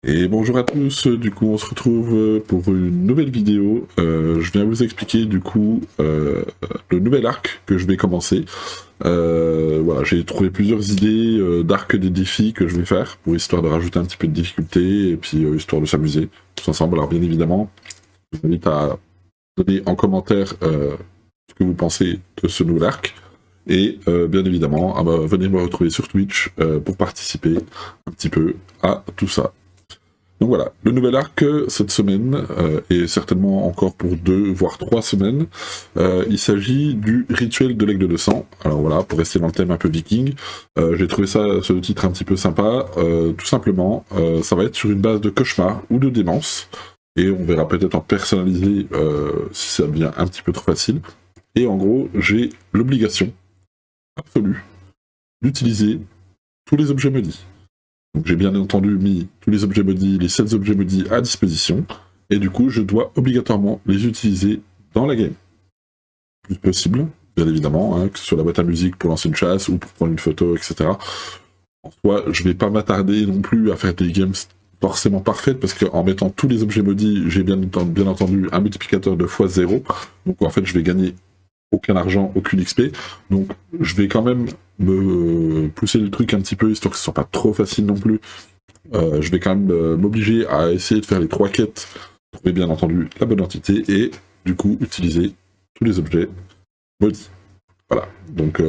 Et bonjour à tous, du coup on se retrouve pour une nouvelle vidéo. Je viens vous expliquer du coup le nouvel arc que je vais commencer. Voilà, j'ai trouvé plusieurs idées d'arc des défis que je vais faire, pour histoire de rajouter un petit peu de difficulté, et puis histoire de s'amuser tous ensemble. Alors bien évidemment, je vous invite à donner en commentaire ce que vous pensez de ce nouvel arc. Et bien évidemment, venez me retrouver sur Twitch pour participer un petit peu à tout ça. Donc voilà, le nouvel arc cette semaine, et certainement encore pour 2 voire 3 semaines, il s'agit du rituel de l'aigle de sang. Alors voilà, pour rester dans le thème un peu viking, j'ai trouvé ce titre un petit peu sympa. Tout simplement, ça va être sur une base de cauchemar ou de démence, et on verra peut-être en personnalisé si ça devient un petit peu trop facile. Et en gros, j'ai l'obligation absolue d'utiliser tous les objets maudits. Donc j'ai bien entendu mis tous les objets maudits, les 7 objets maudits à disposition, et du coup je dois obligatoirement les utiliser dans la game. Le plus possible, bien évidemment, que ce soit la boîte à musique pour lancer une chasse ou pour prendre une photo, etc. En soi, je vais pas m'attarder non plus à faire des games forcément parfaites, parce qu'en mettant tous les objets maudits, j'ai bien entendu un multiplicateur de x0, donc en fait je vais gagner aucun argent, aucune XP, donc je vais quand même me pousser le truc un petit peu, histoire que ce soit pas trop facile non plus. Je vais quand même m'obliger à essayer de faire les 3 quêtes, trouver bien entendu la bonne entité, et du coup utiliser tous les objets maudits. Voilà, donc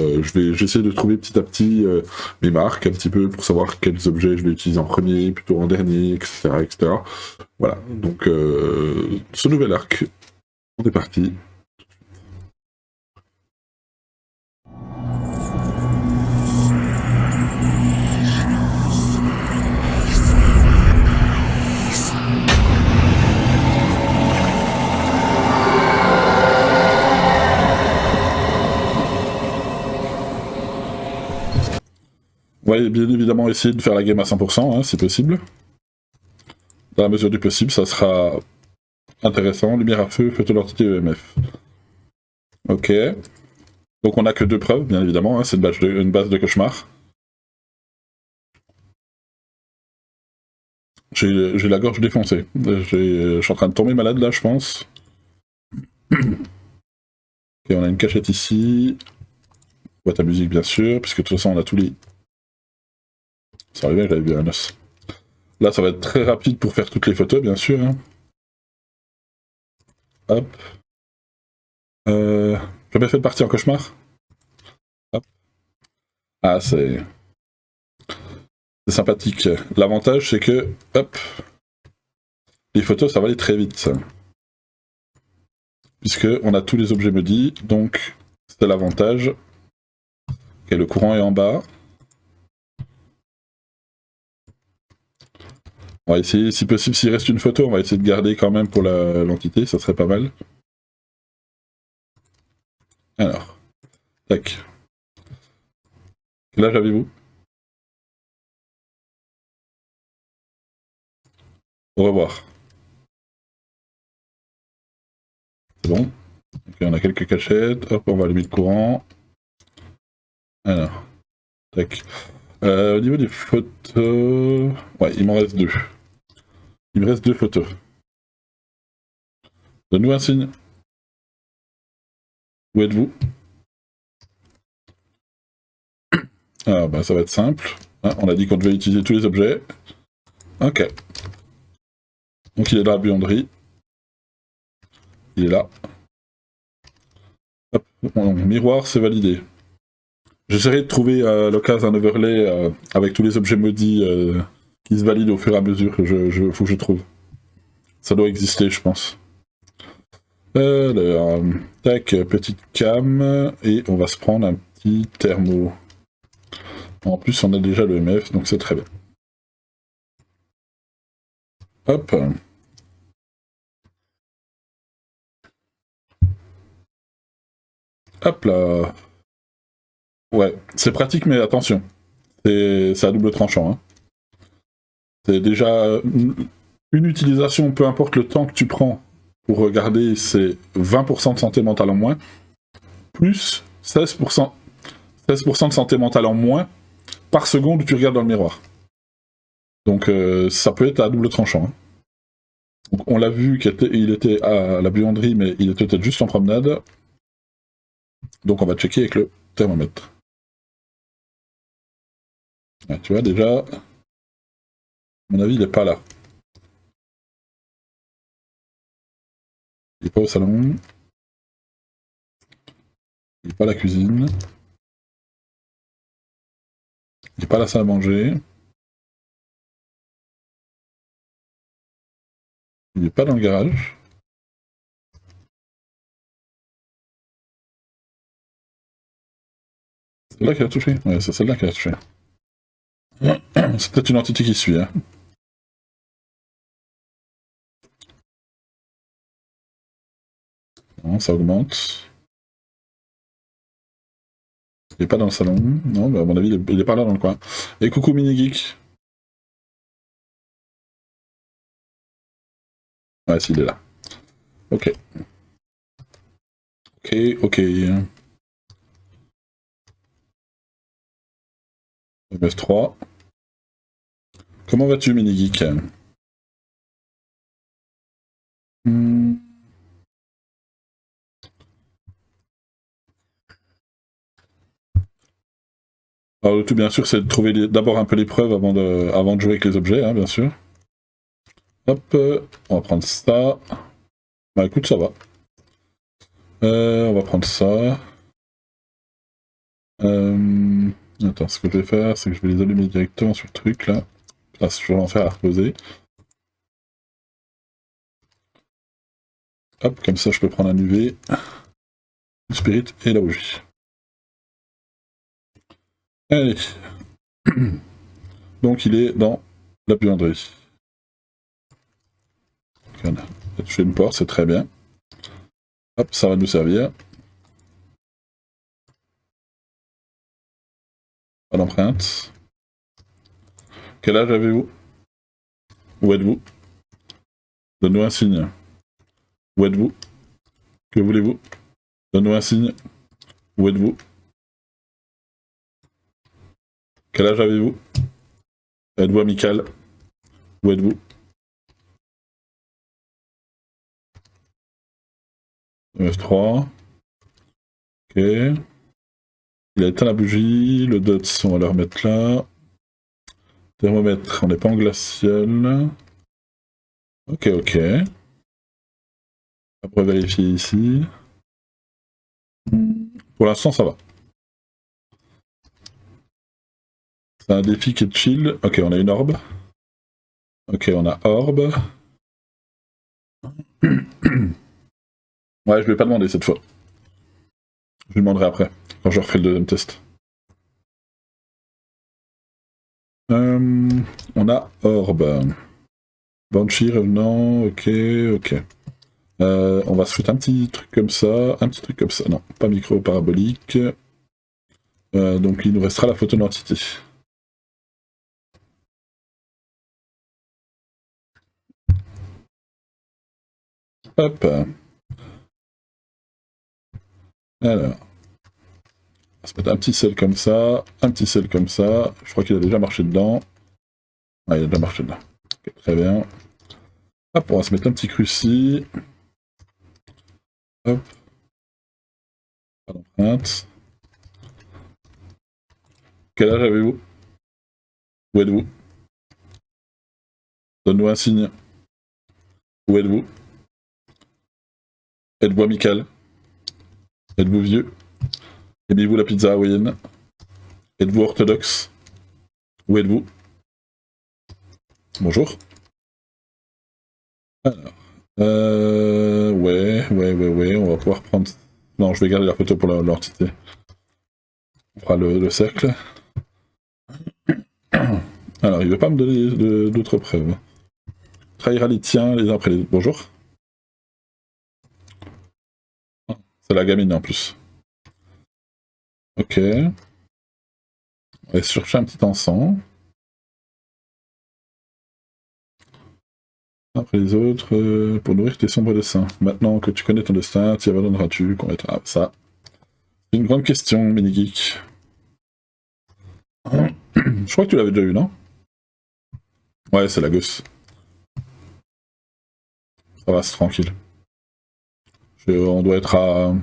j'essaie de trouver petit à petit mes marques un petit peu pour savoir quels objets je vais utiliser en premier, plutôt en dernier, etc. etc. Voilà, donc ce nouvel arc, on est parti. On va bien évidemment essayer de faire la game à 100%, si possible. Dans la mesure du possible, ça sera intéressant. Lumière à feu, photo d'identité EMF. Ok. Donc on n'a que 2 preuves, bien évidemment, c'est une base de cauchemar. J'ai la gorge défoncée. Je suis en train de tomber malade là, je pense. Ok, on a une cachette ici. Boîte à musique, bien sûr, puisque de toute façon on a tous les... Ça arrivait, j'avais vu un os. Là, ça va être très rapide pour faire toutes les photos, bien sûr. Hop. Jamais fait de partie en cauchemar. Hop. Ah, c'est sympathique. L'avantage, c'est que, hop, les photos, ça va aller très vite, ça. Puisque on a tous les objets maudits, donc c'est l'avantage. Ok, le courant est en bas. On va essayer, si possible, s'il reste une photo, on va essayer de garder quand même pour l'entité, ça serait pas mal. Alors, tac. Quel âge avez-vous? Au revoir. C'est bon. Ok, on a quelques cachettes. Hop, on va allumer le courant. Alors, tac. Au niveau des photos... Ouais, il m'en reste 2. Il me reste 2 photos. Donne-nous un signe. Où êtes-vous? Ah bah ça va être simple. Ah, on a dit qu'on devait utiliser tous les objets. Ok. Donc il est dans la buanderie. Il est là. Hop, bon, miroir, c'est validé. J'essaierai de trouver à l'occasion un overlay avec tous les objets maudits qui se valident au fur et à mesure que faut que je trouve. Ça doit exister, je pense. Alors, tac, petite cam, et on va se prendre un petit thermo. En plus, on a déjà le MF, donc c'est très bien. Hop. Hop là. Ouais, c'est pratique, mais attention. C'est à double tranchant. Hein. C'est déjà une utilisation, peu importe le temps que tu prends pour regarder, c'est 20% de santé mentale en moins, plus 16% de santé mentale en moins par seconde où tu regardes dans le miroir. Donc ça peut être à double tranchant. Hein. Donc, on l'a vu qu'il était à la buanderie, mais il était peut-être juste en promenade. Donc on va checker avec le thermomètre. Ouais, tu vois, déjà, à mon avis, il n'est pas là. Il n'est pas au salon. Il n'est pas à la cuisine. Il n'est pas à la salle à manger. Il n'est pas dans le garage. C'est celle-là qui a touché. Ouais, c'est celle-là qui a touché. C'est peut-être une entité qui suit. Hein. Non, ça augmente. Il est pas dans le salon. Non, bah à mon avis, il est pas là dans le coin. Et coucou Mini Geek. Ouais, s'il est là. Ok. Ok, ok. MS3. Comment vas-tu, Mini Geek? Alors, le tout, bien sûr, c'est de trouver d'abord un peu les preuves avant de jouer avec les objets, hein, bien sûr. Hop, on va prendre ça. Bah écoute, ça va. On va prendre ça. Attends, ce que je vais faire, c'est que je vais les allumer directement sur le truc, là. Là, je vais en faire à reposer. Hop, comme ça, je peux prendre un UV, le spirit et la bougie. Allez. Donc, il est dans la buanderie. On a touché une porte, c'est très bien. Hop, ça va nous servir. Pas d'empreinte. Quel âge avez-vous? Où êtes-vous? Donne-nous un signe. Où êtes-vous? Que voulez-vous? Donne-nous un signe. Où êtes-vous? Quel âge avez-vous? Êtes-vous amical? Où êtes-vous? F3. Ok. Il a éteint la bougie. Le DOTS, on va le remettre là. Thermomètre, on n'est pas en glacial. Ok, ok. Après vérifier ici. Pour l'instant, ça va. C'est un défi qui est chill. Ok, on a une orbe. Ok, on a orbe. Ouais, je vais pas demander cette fois. Je lui demanderai après, quand je refais le deuxième test. On a orbe. Banshee, revenant, ok, ok. On va se foutre un petit truc comme ça, un petit truc comme ça. Non, pas micro parabolique. Donc il nous restera la photo d'identité. Hop. Alors. On va se mettre un petit sel comme ça, un petit sel comme ça. Je crois qu'il a déjà marché dedans. Ah, il a déjà marché dedans. Okay, très bien. Hop, on va se mettre un petit cruci. Hop. Pas d'empreinte. Quel âge avez-vous? Où êtes-vous? Donne-nous un signe. Où êtes-vous? Êtes-vous amical? Êtes-vous vieux? Aimez-vous la pizza hawaïenne? Êtes-vous orthodoxe? Où êtes-vous? Bonjour. Alors. Ouais, on va pouvoir prendre... Non, je vais garder la photo pour l'entité. On fera le cercle. Alors, il veut pas me donner d'autres preuves. Trahira les tiens les uns après les autres. Bonjour. C'est la gamine en plus. Ok. On va chercher un petit encens. Après les autres, pour nourrir tes sombres destins. Maintenant que tu connais ton destin, t'y abandonneras-tu? Qu'on mettra ça. C'est une grande question, Mini-Geek. Je crois que tu l'avais déjà eu, non? Ouais, c'est la gosse. Ça va, c'est tranquille. On doit être à... De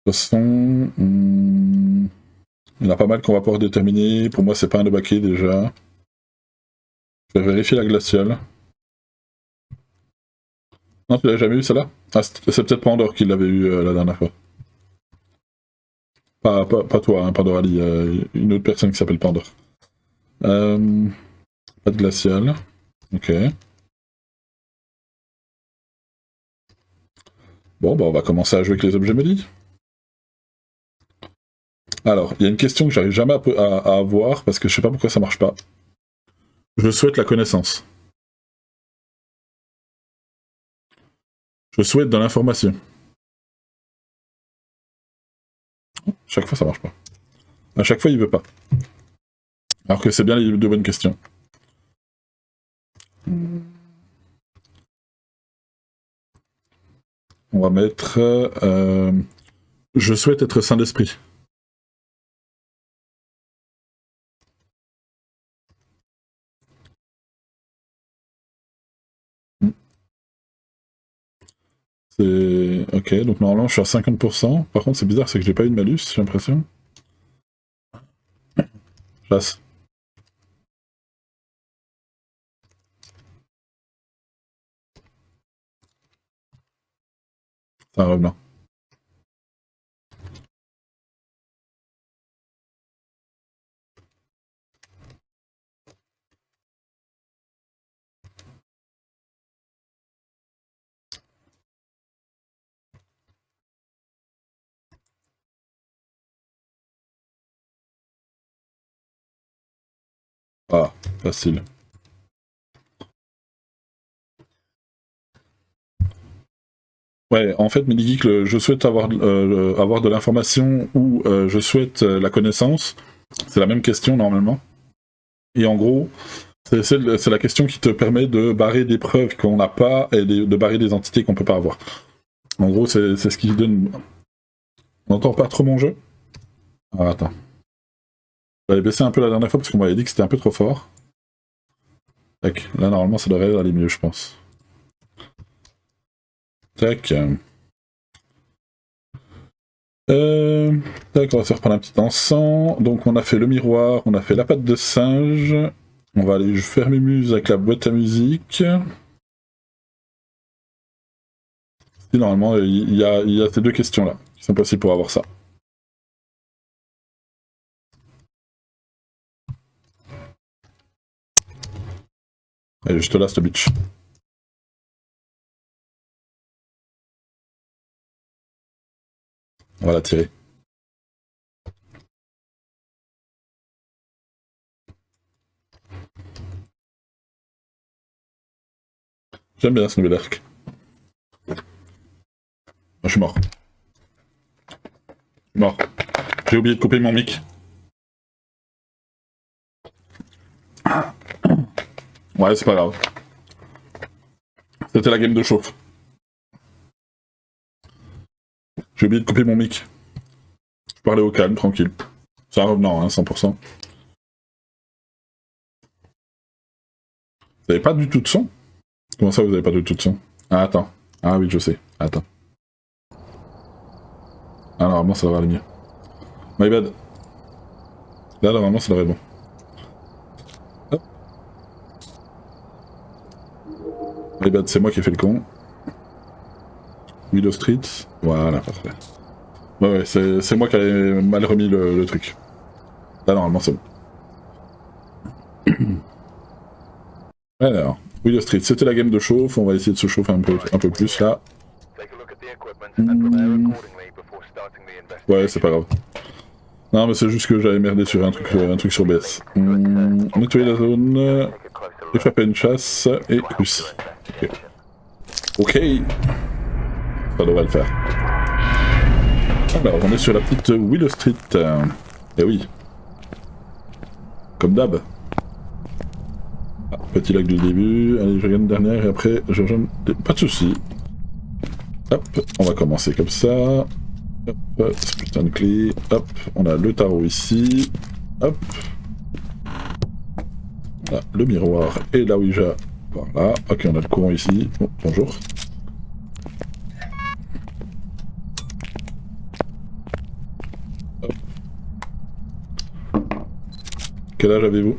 toute façon... Il y en a pas mal qu'on va pouvoir déterminer. Pour moi, c'est pas un débaqué déjà. Je vais vérifier la glaciale. Non, tu l'as jamais eu celle-là? Ah, c'est peut-être Pandore qui l'avait eu la dernière fois. Pas toi, hein, Pandore Ali. Une autre personne qui s'appelle Pandore. Pas de glaciale. Ok. Bon, bah on va commencer à jouer avec les objets Méli. Alors, il y a une question que j'arrive jamais à avoir parce que je sais pas pourquoi ça marche pas. Je souhaite la connaissance. Je souhaite de l'information. Chaque fois ça marche pas. À chaque fois il veut pas. Alors que c'est bien les deux bonnes questions. On va mettre... je souhaite être saint d'esprit. C'est... Ok, donc normalement je suis à 50%. Par contre c'est bizarre, c'est que j'ai pas eu de malus, j'ai l'impression. Chasse. C'est un revenant. Ah, facile. Ouais, en fait, Minigeek, je souhaite avoir de l'information ou je souhaite la connaissance, c'est la même question normalement. Et en gros, c'est la question qui te permet de barrer des preuves qu'on n'a pas et de barrer des entités qu'on peut pas avoir. En gros, c'est ce qui donne... On n'entend pas trop mon jeu? Ah, attends. J'avais baissé un peu la dernière fois parce qu'on m'avait dit que c'était un peu trop fort. Tac, là normalement ça devrait aller mieux, je pense. Tac. Tac, on va se reprendre un petit encens. Donc on a fait le miroir, on a fait la patte de singe. On va aller faire Mumuse avec la boîte à musique. Et normalement, il y a ces deux questions-là qui sont possibles pour avoir ça. Allez, je te laisse, le bitch. On va la tirer. J'aime bien ce nouvel arc. Je suis mort. Mort. J'ai oublié de couper mon mic. Ouais, c'est pas grave. C'était la game de chauffe. J'ai oublié de couper mon mic. Je parlais au calme, tranquille. C'est un revenant, hein, 100%. Vous avez pas du tout de son? Comment ça, vous avez pas du tout de son? Ah, attends. Ah oui, je sais. Attends. Ah, normalement, ça devrait aller mieux. My bad. Là, normalement, ça devrait être bon. Hop. My bad, c'est moi qui ai fait le con. Willow Street. Voilà, parfait. Ouais, c'est moi qui ai mal remis le truc. Là, normalement, c'est bon. Alors, Willow Street, c'était la game de chauffe. On va essayer de se chauffer un peu plus, là. Ouais, c'est pas grave. Non, mais c'est juste que j'avais merdé sur un truc sur BS. Nettoyer la zone, échapper à une chasse et cruci. Ok. Ça devrait le faire. Alors, on est sur la petite Willow Street. Eh oui. Comme d'hab. Ah, petit lac du début. Allez, je regarde une dernière et après, je rejoins... Pas de soucis. Hop, on va commencer comme ça. Hop, putain de clé. Hop, on a le tarot ici. Hop. Voilà, le miroir et la Ouija. Voilà, ok, on a le courant ici. Oh, bonjour. Hop. Quel âge avez-vous?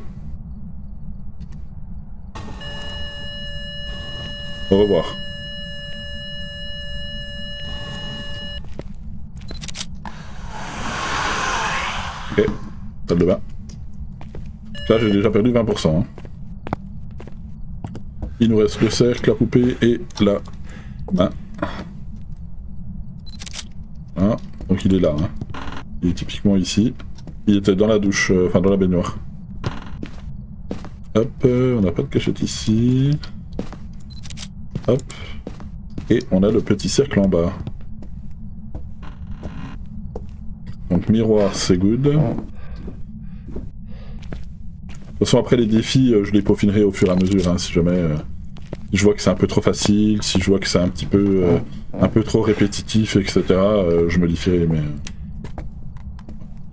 Au revoir. Ok, salle de bain. Là j'ai déjà perdu 20%. Hein. Il nous reste le cercle, la poupée et la main. Hein, donc il est là. Hein. Il est typiquement ici. Il était dans la douche, enfin dans la baignoire. Hop, on n'a pas de cachette ici. Hop. Et on a le petit cercle en bas. Donc miroir, c'est good. De toute façon, après les défis, je les peaufinerai au fur et à mesure, hein, si jamais je vois que c'est un peu trop facile, si je vois que c'est un petit peu trop répétitif, etc. Je modifierai, mais...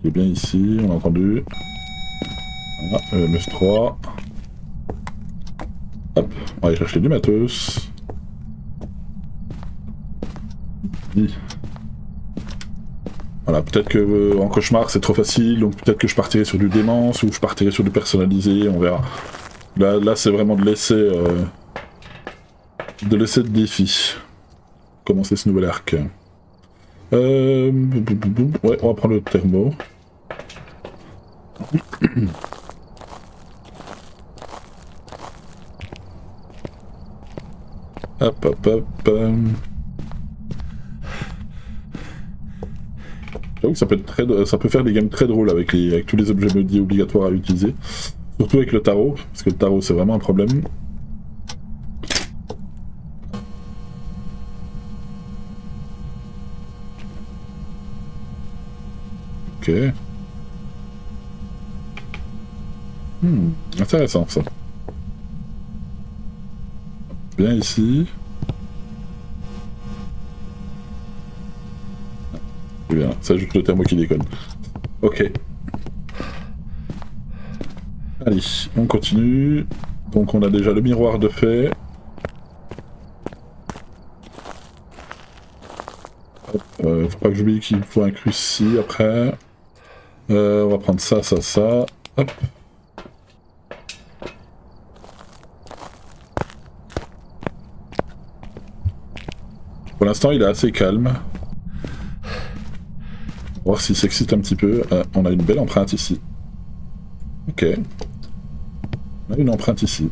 il est bien ici, on a entendu. Voilà, MS3. Hop, on va aller chercher du matos. Voilà, peut-être que en cauchemar c'est trop facile, donc peut-être que je partirai sur du démence ou je partirai sur du personnalisé, on verra. Là c'est vraiment de laisser de défi. Commencer ce nouvel arc. Ouais, on va prendre le thermo. Hop hop hop. J'avoue que ça peut faire des games très drôles avec tous les objets maudits obligatoires à utiliser. Surtout avec le tarot, parce que le tarot c'est vraiment un problème. Ok. Intéressant ça. Bien ici. Bien, c'est juste le thermo qui déconne. Ok. Allez, on continue. Donc on a déjà le miroir de fait. Faut pas que j'oublie qu'il faut un crucifix après. On va prendre ça, ça, ça. Hop. Pour l'instant il est assez calme. On va voir s'il s'excite un petit peu. On a une belle empreinte ici. Ok. On a une empreinte ici.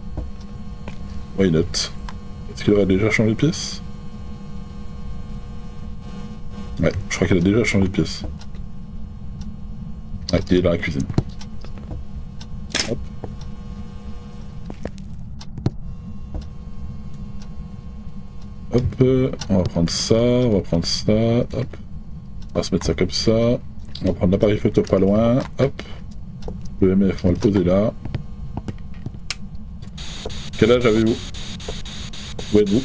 Why not? Est-ce qu'il aurait déjà changé de pièce? Ouais, je crois qu'il a déjà changé de pièce. Ouais, il est dans la cuisine. Hop. Hop, on va prendre ça, on va prendre ça, hop. On va se mettre ça comme ça. On va prendre l'appareil photo pas loin, hop. Le MF, on va le poser là. Quel âge avez-vous? Où êtes-vous?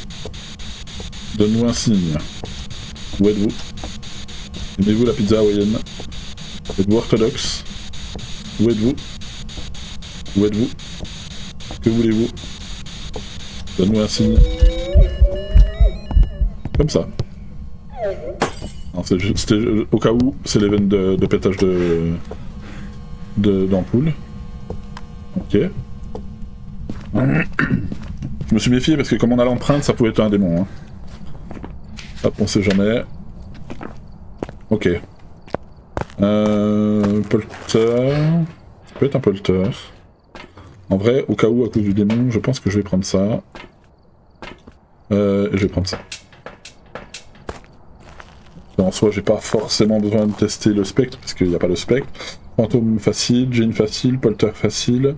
Donne-nous un signe. Où êtes-vous? Aimez-vous la pizza hawaïenne? Êtes-vous orthodoxe? Où êtes-vous? Où êtes-vous? Que voulez-vous? Donne-nous un signe. Comme ça. C'était au cas où, c'est l'event de pétage d'ampoule. Ok. Je me suis méfié parce que comme on a l'empreinte, ça pouvait être un démon. Hein. Hop, on sait jamais. Ok. Polter. Ça peut être un polter. En vrai, au cas où, à cause du démon, je pense que je vais prendre ça. Et je vais prendre ça. En soi, j'ai pas forcément besoin de tester le spectre, parce qu'il n'y a pas de spectre. Fantôme facile, Jane facile, Polter facile.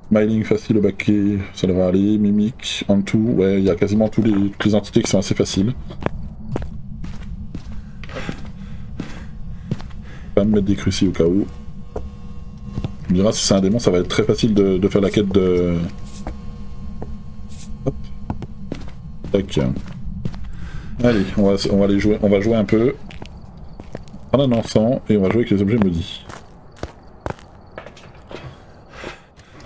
Smiling facile, au baquet, ça devrait aller. Mimic, en tout, ouais, il y a quasiment toutes les entités qui sont assez faciles. Je vais me mettre des crucis au cas où. On me dira si c'est un démon, ça va être très facile de faire la quête de... Hop. Tac. Allez, on va jouer un peu. Prendre un encens et on va jouer avec les objets maudits.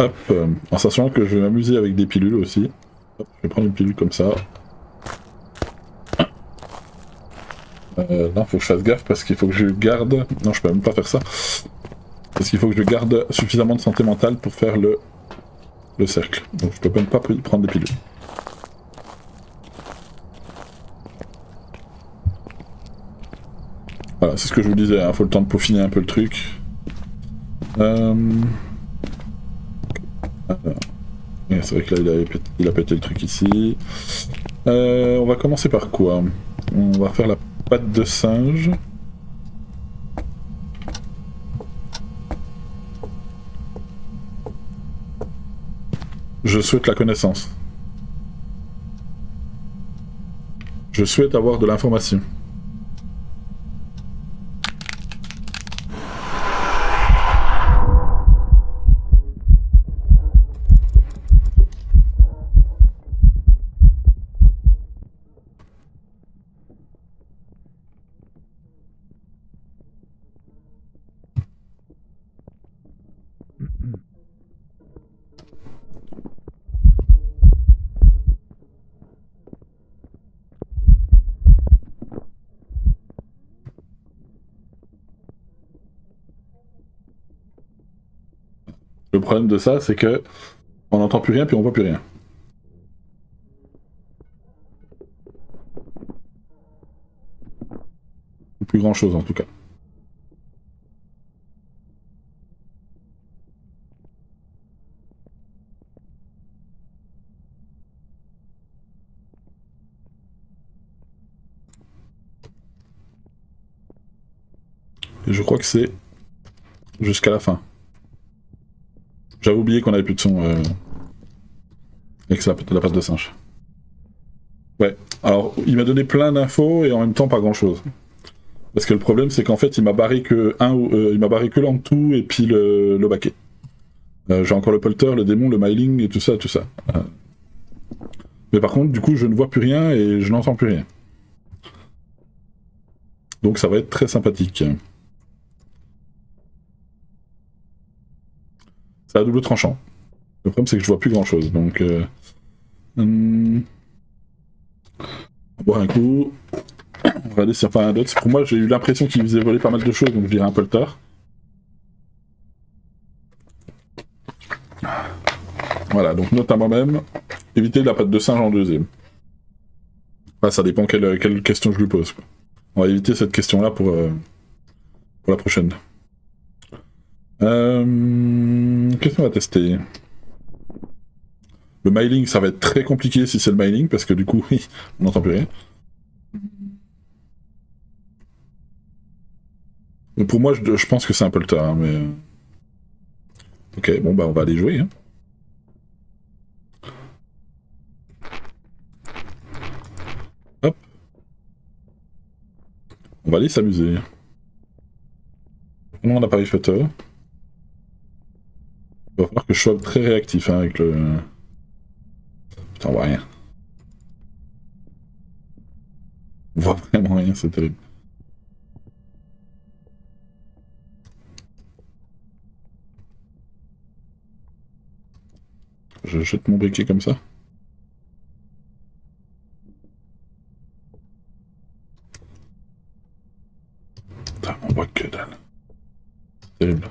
Hop, en sachant que je vais m'amuser avec des pilules aussi. Hop, je vais prendre une pilule comme ça. Non, faut que je fasse gaffe parce qu'il faut que je garde... Non, je peux même pas faire ça. Parce qu'il faut que je garde suffisamment de santé mentale pour faire le cercle. Donc je peux même pas prendre des pilules. Voilà, c'est ce que je vous disais, hein, faut le temps de peaufiner un peu le truc. C'est vrai que là il a pété le truc ici. On va commencer par quoi? On va faire la patte de singe. Je souhaite la connaissance. Je souhaite avoir de l'information. Le problème de ça, c'est que on n'entend plus rien puis on voit plus rien. Plus grand chose en tout cas. Et je crois que c'est jusqu'à la fin. J'avais oublié qu'on avait plus de son avec la patte de singe. Ouais, alors il m'a donné plein d'infos et en même temps pas grand chose. Parce que le problème c'est qu'en fait il m'a barré que il m'a barré que l'Antou et puis le baquet. J'ai encore le polter, le démon, le myling et tout ça, tout ça. Mais par contre du coup je ne vois plus rien et je n'entends plus rien. Donc ça va être très sympathique. C'est à double tranchant. Le problème c'est que je vois plus grand chose donc... On boit un coup. On va aller sur pas un d'autres. Pour moi j'ai eu l'impression qu'il faisait voler pas mal de choses donc je dirais un polter. Voilà, donc note à moi-même, éviter la patte de singe en deuxième. Enfin, ça dépend quelle question je lui pose. Quoi. On va éviter cette question-là pour la prochaine. Qu'est-ce qu'on va tester? Le myling, ça va être très compliqué si c'est le myling, parce que du coup, on n'entend plus rien. Mais pour moi, je pense que c'est un polter, hein, mais... Ok, bon bah on va aller jouer. Hein. Hop. On va aller s'amuser. On n'a pas eu photo. Il va falloir que je sois très réactif hein, avec le... Putain, on voit rien. On voit vraiment rien, c'est terrible. Je jette mon briquet comme ça. Putain, on voit que dalle. C'est terrible.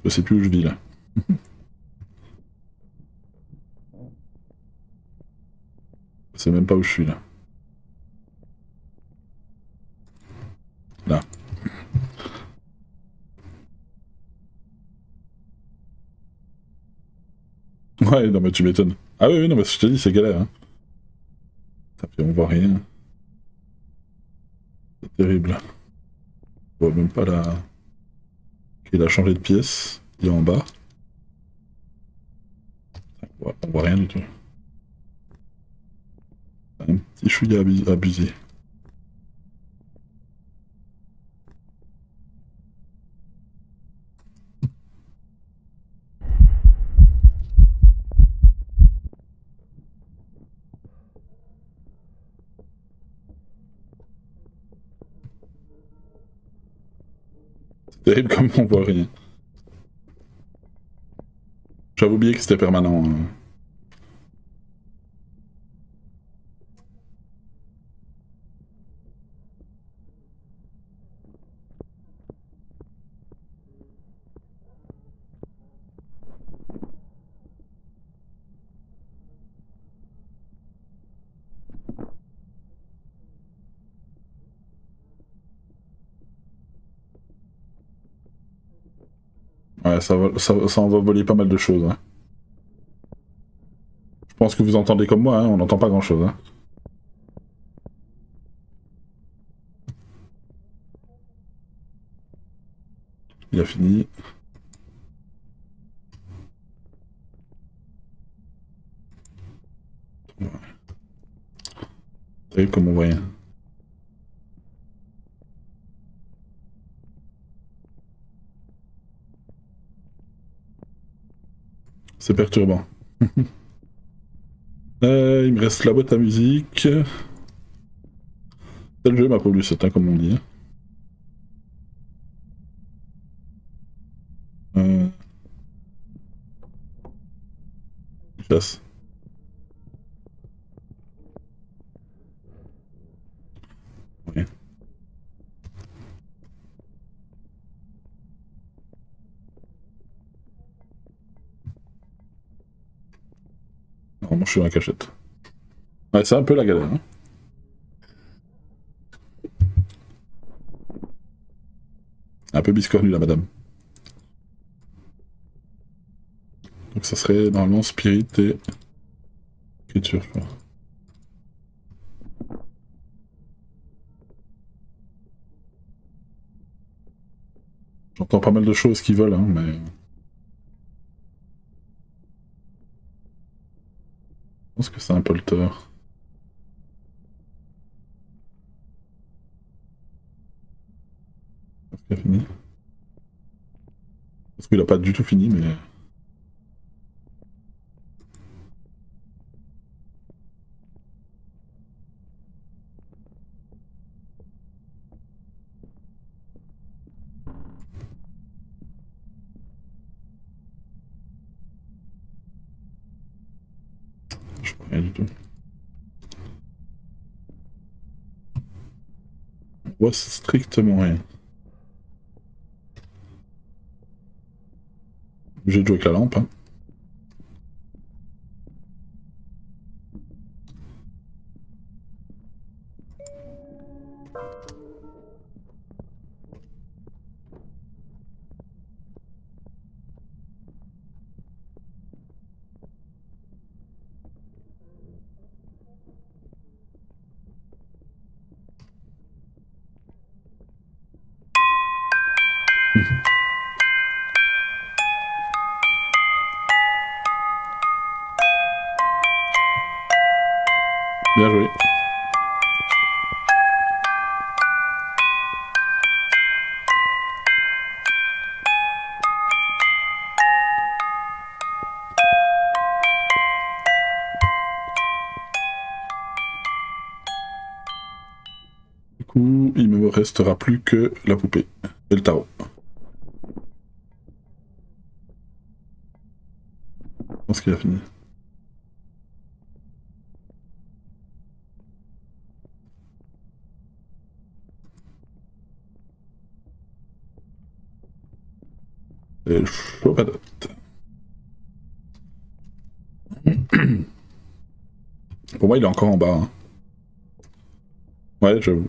Je sais plus où je vis là. Je sais même pas où je suis là. Là. Ouais, non mais tu m'étonnes. Ah oui, non mais je te dis, c'est galère. Hein. Puis on voit rien. C'est terrible. On voit même pas la... Il a changé de pièce. Il est en bas. On voit rien du tout. Un petit chouïa abusé. C'est terrible comme on voit rien. J'avais oublié que c'était permanent. Ouais, ça en va voler pas mal de choses. Hein. Je pense que vous entendez comme moi, hein, on n'entend pas grand chose. Hein. Il a fini. Ouais. Vous voyez comme on voit rien. C'est perturbant. Il me reste la boîte à musique. C'est le jeu, ma pauvre Lucette, hein, comme on dit. Chasse. Ouais. Normalement, je suis dans la cachette. Ouais, c'est un peu la galère. Hein. Un peu biscornu, la madame. Donc ça serait normalement spirit et écriture, je crois. J'entends pas mal de choses qui volent, hein, mais... Je pense que c'est un polter. Est-ce qu'il a fini? Parce qu'il a pas du tout fini, mais... Je vois rien du tout. On voit strictement rien. Obligé de jouer avec la lampe, hein. Bien joué. Du coup, il me restera plus que la poupée et le tarot. Je pense qu'il a fini. Et chaud patate. Pour moi, il est encore en bas. Hein. Ouais, j'avoue.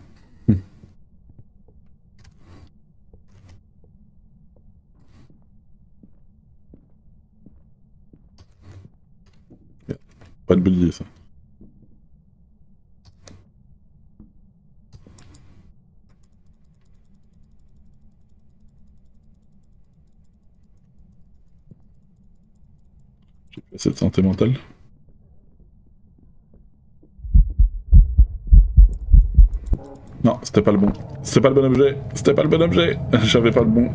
Pas de bonne idée, ça. J'ai fait cette santé mentale. Non, c'était pas le bon. C'était pas le bon objet. C'était pas le bon objet. J'avais pas le bon.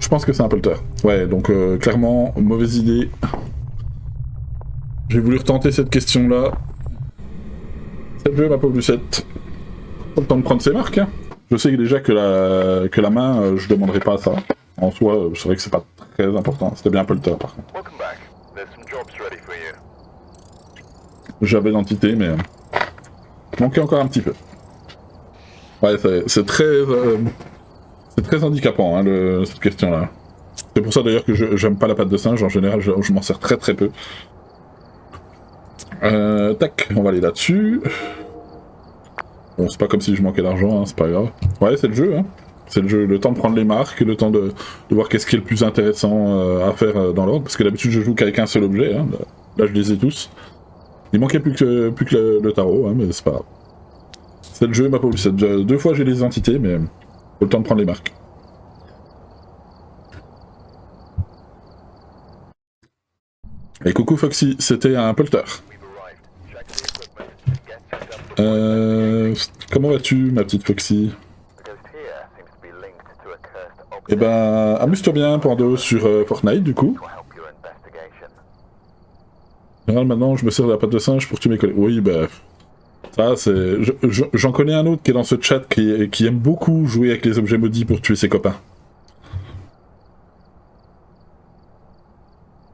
Je pense que c'est un polter. Ouais, donc clairement, mauvaise idée. J'ai voulu retenter cette question-là. C'est le jeu, ma pauvre Lucette. Pas le temps de prendre ses marques. Hein. Je sais déjà que la main, je demanderai pas ça. En soi, c'est vrai que c'est pas très important. C'était bien Polter par contre. J'avais l'entité, mais manquait encore un petit peu. Ouais, c'est très handicapant hein, cette question-là. C'est pour ça d'ailleurs que j'aime pas la patte de singe. En général, je m'en sers très très peu. Tac, on va aller là-dessus. Bon, c'est pas comme si je manquais d'argent, hein, c'est pas grave. Ouais, c'est le jeu, hein. C'est le jeu, le temps de prendre les marques, le temps de voir qu'est-ce qui est le plus intéressant à faire dans l'ordre, parce que d'habitude je joue qu'avec un seul objet, hein. Là je les ai tous. Il manquait plus que le tarot, hein, mais c'est pas grave. C'est le jeu, ma pauvre Lucette. 2 fois j'ai les entités, mais faut le temps de prendre les marques. Et coucou Foxy, c'était un polter. Comment vas-tu, ma petite Foxy? Eh ben, amuse-toi bien, Pando, sur Fortnite, du coup. Maintenant, je me sers de la patte de singe pour tuer mes collègues. Oui, bah... Ça, c'est... J'en connais un autre qui est dans ce chat qui aime beaucoup jouer avec les objets maudits pour tuer ses copains.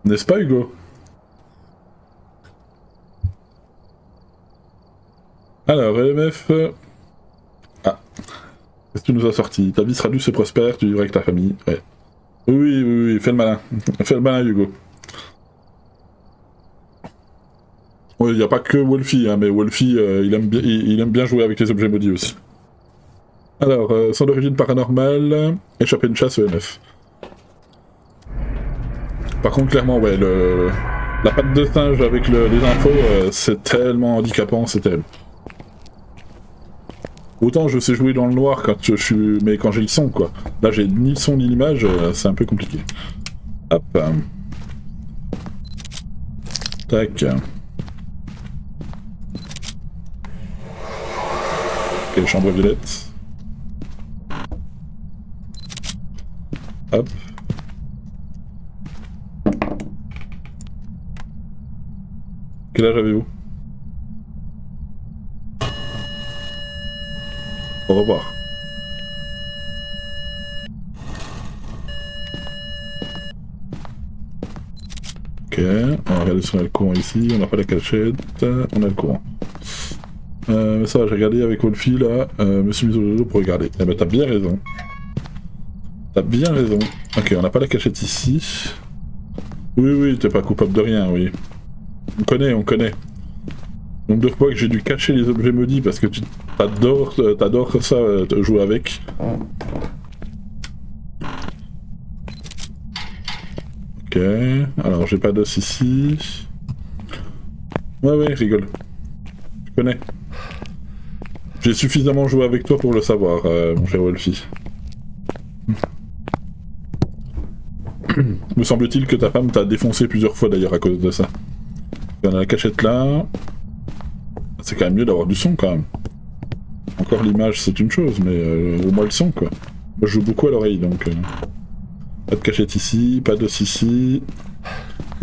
N'est-ce pas, Hugo? Alors, EMF... Ah. Qu'est-ce que tu nous as sorti? Ta vie sera douce et prospère, tu vivras avec ta famille. Ouais. Oui, fais le malin. Fais le malin, Hugo. Oui, il n'y a pas que Wolfie, hein, mais Wolfie, il aime bien jouer avec les objets maudits aussi. Alors, son origine paranormale, échapper une chasse EMF. Par contre, clairement, ouais, la patte de singe avec les infos, c'est tellement handicapant, c'est terrible. Autant je sais jouer dans le noir quand je suis, mais quand j'ai le son, quoi. Là, j'ai ni le son ni l'image, c'est un peu compliqué. Hop. Tac. Ok, chambre violette. Hop. Quel âge avez-vous? Au revoir. Ok, on va regarder si on a le courant ici, on n'a pas la cachette, on a le courant. Ça va, j'ai regardé avec Wolfie là, me suis mis au dodo pour regarder. Eh ben t'as bien raison. T'as bien raison. Ok, on n'a pas la cachette ici. Oui, t'es pas coupable de rien, oui. On connaît. Nombre de fois que j'ai dû cacher les objets maudits parce que t'adores ça, jouer avec. Ok, alors j'ai pas d'os ici. Ouais, rigole. Je connais. J'ai suffisamment joué avec toi pour le savoir, mon cher Wolfie. Me semble-t-il que ta femme t'a défoncé plusieurs fois d'ailleurs à cause de ça. On a la cachette là. C'est quand même mieux d'avoir du son quand même. Encore l'image c'est une chose, mais au moins le son quoi. Moi je joue beaucoup à l'oreille donc... Pas de cachette ici, pas d'os ici.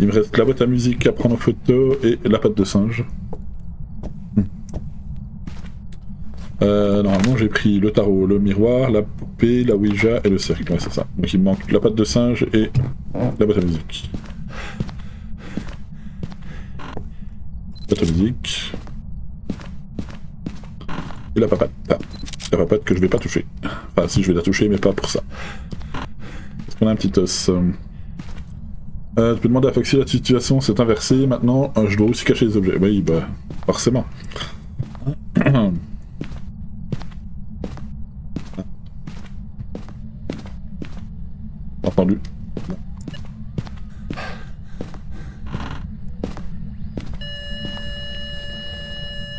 Il me reste la boîte à musique à prendre en photo et la patte de singe. Normalement j'ai pris le tarot, le miroir, la poupée, la Ouija et le cercle, ouais c'est ça. Donc il me manque la patte de singe et la boîte à musique. Boîte à musique. Et la papate. La papate que je vais pas toucher. Enfin si je vais la toucher mais pas pour ça. Est-ce qu'on a un petit os? Tu peux demander à Foxy, la situation s'est inversée, maintenant je dois aussi cacher les objets. Oui bah forcément. Entendu.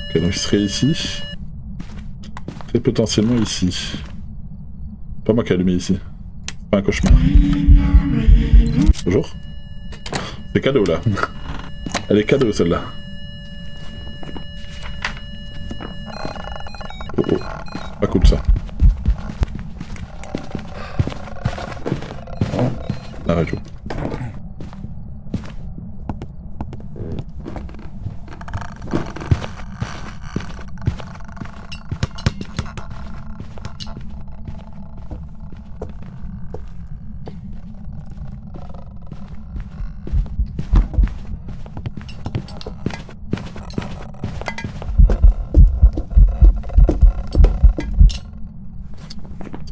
Ok, donc il serait ici. Et potentiellement ici. Pas moi qui ai allumé ici. C'est pas un cauchemar. Bonjour. C'est cadeau là. Elle est cadeau celle-là. Oh. Pas cool ça. Arrête.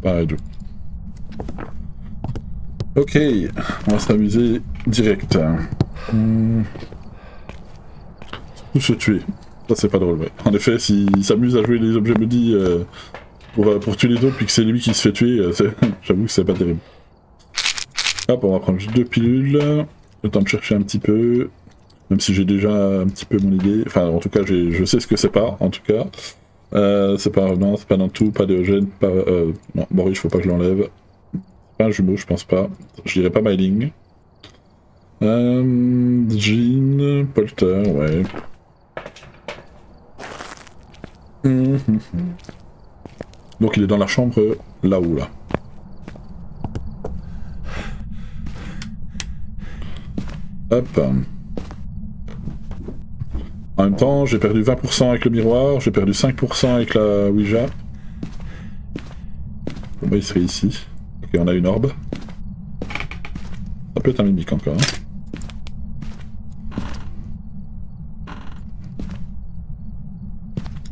pareil du coup. Ok, on va s'amuser direct. Tout se tuer. Ça c'est pas drôle, ouais. En effet, s'il s'amuse à jouer les objets maudits pour tuer les autres puis que c'est lui qui se fait tuer, j'avoue que c'est pas terrible. Hop, on va prendre juste 2 pilules. Le temps de chercher un petit peu. Même si j'ai déjà un petit peu mon idée. Enfin, en tout cas, je sais ce que c'est pas, en tout cas. C'est pas non, c'est pas dans tout, pas d'Eugène, pas... non, Boris, faut pas que je l'enlève. Pas un jumeau, je pense pas. Je dirais pas Myling. Jean, Polter, ouais. Donc il est dans la chambre là-haut, là. Hop. En même temps, j'ai perdu 20% avec le miroir, j'ai perdu 5% avec la Ouija. Bon bah il serait ici. Ok, on a une orbe. Ça peut être un mimique encore. Hein.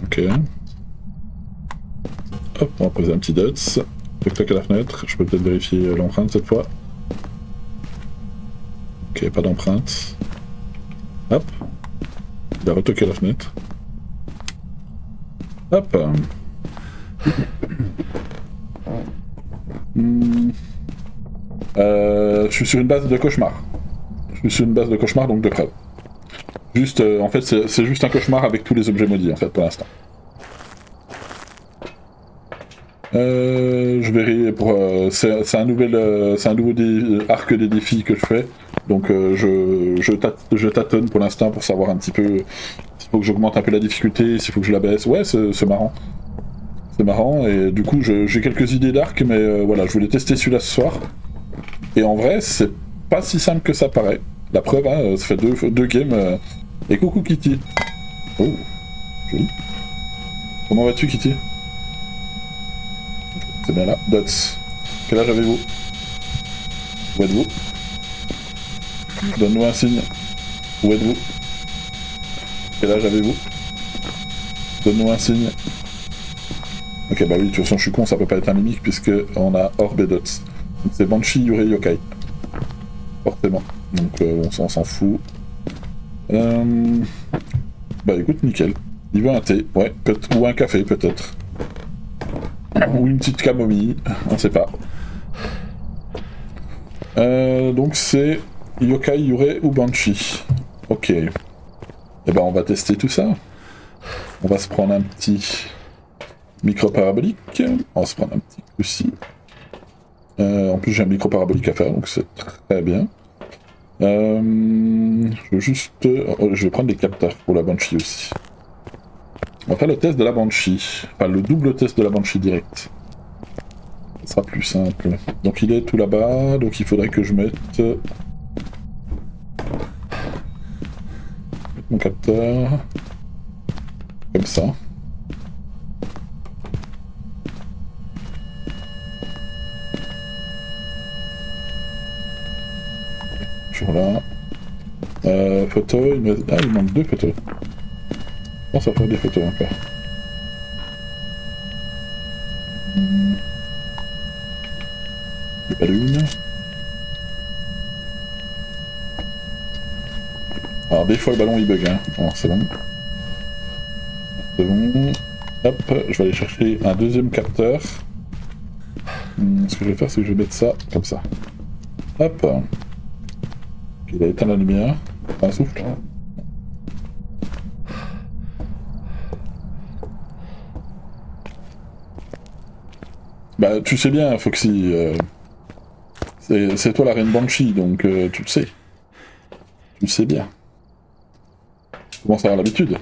Ok. Hop, on va poser un petit dots. Toc toc à la fenêtre. Je peux peut-être vérifier l'empreinte cette fois. Ok, pas d'empreinte. Hop. Il a retoqué la fenêtre. Hop. Je suis sur une base de cauchemar. Je suis sur une base de cauchemar, donc de creux. Juste, en fait, c'est juste un cauchemar avec tous les objets maudits, en fait, pour l'instant. Je verrai pour... c'est un nouveau arc des défis que je fais. Donc je tâtonne pour l'instant pour savoir un petit peu s'il faut que j'augmente un peu la difficulté, s'il faut que je la baisse. Ouais, c'est marrant. C'est marrant, et du coup j'ai quelques idées d'arc, mais voilà, je voulais tester celui-là ce soir. Et en vrai, c'est pas si simple que ça paraît. La preuve, hein, ça fait deux games. Et coucou Kitty. Oh, joli. Comment vas-tu Kitty? C'est bien là. Dots. Quel âge avez-vous? Où êtes-vous? Donne-nous un signe. Où êtes-vous? Quel âge avez-vous? Donne-nous un signe. Ok, bah oui, de toute façon, je suis con, ça peut pas être un mimique puisque on a Orb et Dots. Donc c'est Banshee, Yurei, Yokai. Forcément. Donc on s'en fout. Bah écoute, nickel. Il veut un thé, ouais, ou un café peut-être. Ou une petite camomille, on sait pas. Donc c'est Yokai, Yurei ou Banshee. Ok. Et ben on va tester tout ça. On va se prendre un petit micro-parabolique. On va se prendre un petit aussi. En plus j'ai un micro-parabolique à faire, donc c'est très bien. Je veux juste... je vais prendre des capteurs pour la Banshee aussi. On va faire le test de la Banshee. Enfin, le double test de la Banshee direct. Ce sera plus simple. Donc il est tout là-bas, donc il faudrait que je mette mon capteur. Comme ça. Toujours là. Photo, il manque 2 photos. Je pense à faire des photos encore. Le ballon. Alors des fois le ballon il bug, hein. Alors c'est bon. C'est bon. Hop, je vais aller chercher un deuxième capteur. Ce que je vais faire, c'est que je vais mettre ça comme ça. Hop. Il a éteint la lumière. Un souffle. Bah tu sais bien, Foxy. C'est toi la reine Banshee, donc tu le sais. Tu le sais bien. Tu commences à avoir l'habitude.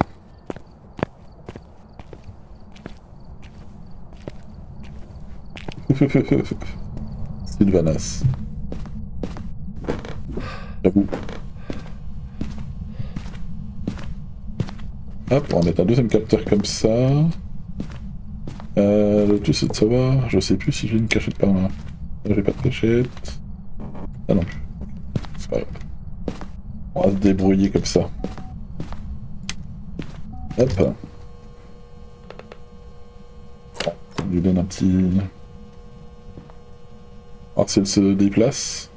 Sylvanas. J'avoue. Hop, on va mettre un deuxième capteur comme ça. Le tout c'est de savoir, je sais plus si j'ai une cachette par là. J'ai pas de cachette. Ah non plus. C'est pas grave. On va se débrouiller comme ça. Hop. Je lui donne un petit... Alors si elle se déplace.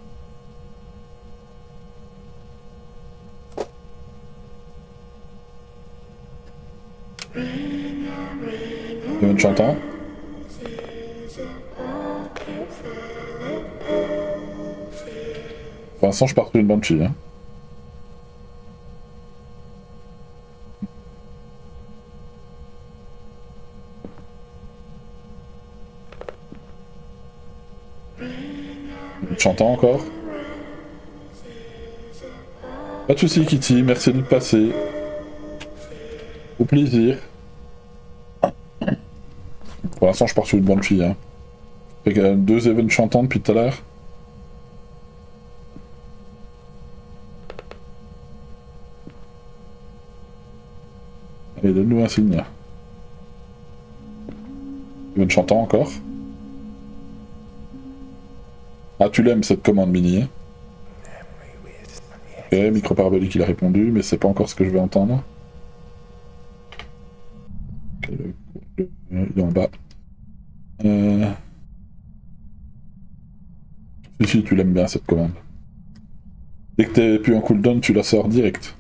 Une chantant. Pour l'instant je pars sur une Banshee. Hein. Chantant encore. Pas de soucis Kitty, merci de passer. Au plaisir. Pour l'instant je pars sur une Banshee. Hein. Fait qu'il y a 2 events chantants depuis tout à l'heure. Allez, donne-nous un signe. Event chantant encore. Ah, tu l'aimes cette commande mini, hein. Ok, micro parabolique il a répondu, mais c'est pas encore ce que je vais entendre. Okay, il est en bas. Si, tu l'aimes bien cette commande. Dès que t'es plus en cooldown, tu la sors direct.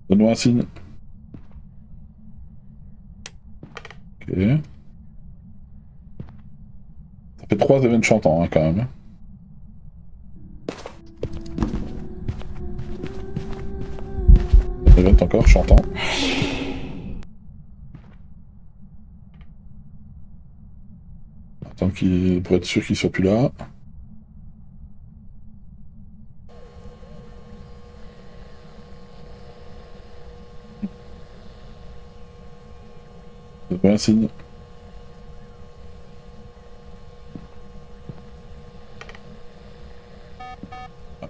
Donne-moi un signe. Ok. Ça fait 3 events chantants, hein, quand même. Event encore, chantant. Attends pour être sûr qu'il soit plus là. Donne-moi un signe.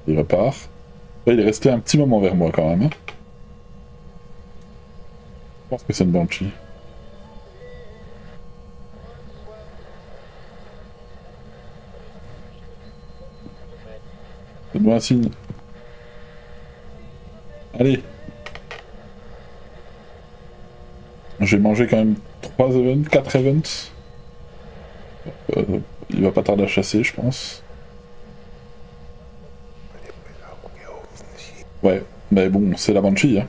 Il repart. Là, il est resté un petit moment vers moi quand même. Je pense que c'est une Banshee. Donne-moi un signe. Allez. J'ai mangé quand même 3 events, 4 events. Il va pas tarder à chasser, je pense. Ouais, mais bon, c'est la Banshee. Hein.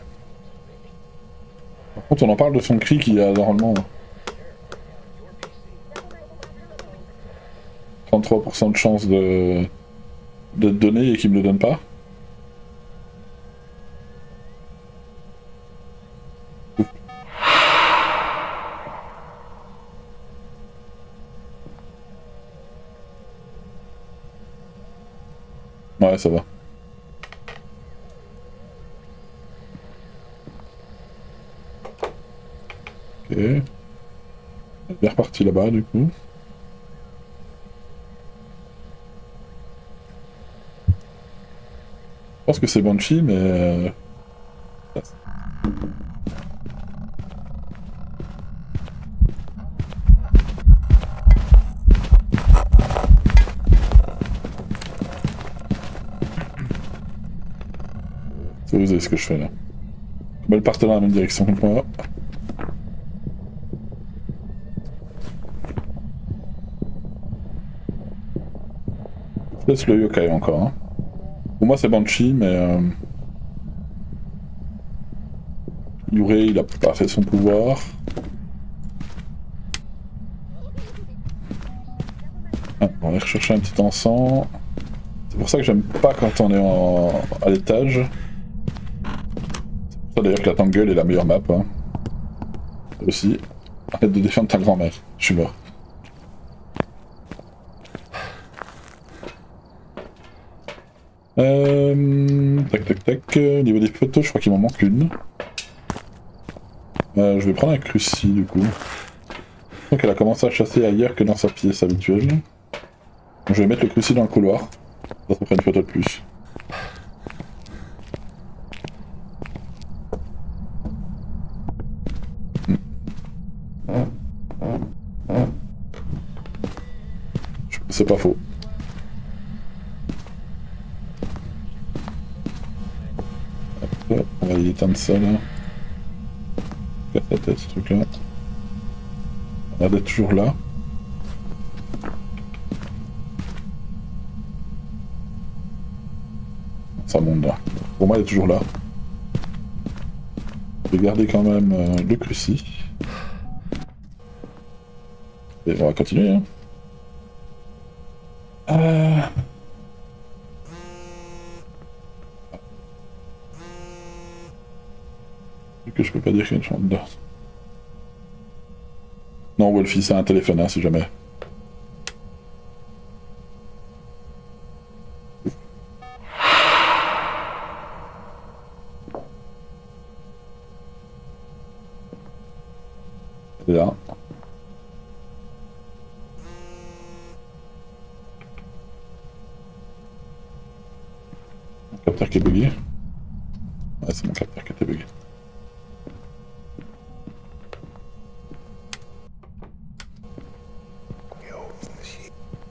Par contre, on en parle de son cri qui a normalement 33% de chance de te donner et qu'il me le donne pas. Ouais, ça va. Ok. Elle est bien reparti là-bas, du coup. Je pense que c'est Banshee, mais... C'est osé ce que je fais là. Elle part dans la même direction que moi. Je laisse le yokai encore. Hein. Pour moi c'est Banshee, mais... Yurei il a pas fait son pouvoir. Ah, on va aller rechercher un petit encens. C'est pour ça que j'aime pas quand on est à l'étage. C'est pour ça d'ailleurs que la Tangle est la meilleure map. Hein. Aussi. Arrête de défendre ta grand-mère. Je suis mort. Tac tac tac. Au niveau des photos, je crois qu'il m'en manque une. Je vais prendre un cruci du coup. Donc elle a commencé à chasser ailleurs que dans sa pièce habituelle. Donc, je vais mettre le cruci dans le couloir. Ça fera une photo de plus. C'est pas faux. Hop, on va y éteindre ça là. Casse la tête ce truc là. On va être toujours là. ça monte là. Pour moi, il est toujours là. Je vais garder quand même le cruci. Et on va continuer. Hein. Que je peux pas dire qu'il y a une chambre dedans. Non, Wolfie, c'est un téléphone, hein, si jamais. Là. Mon capteur qui est bugué. Ouais, c'est mon capteur qui était bugué.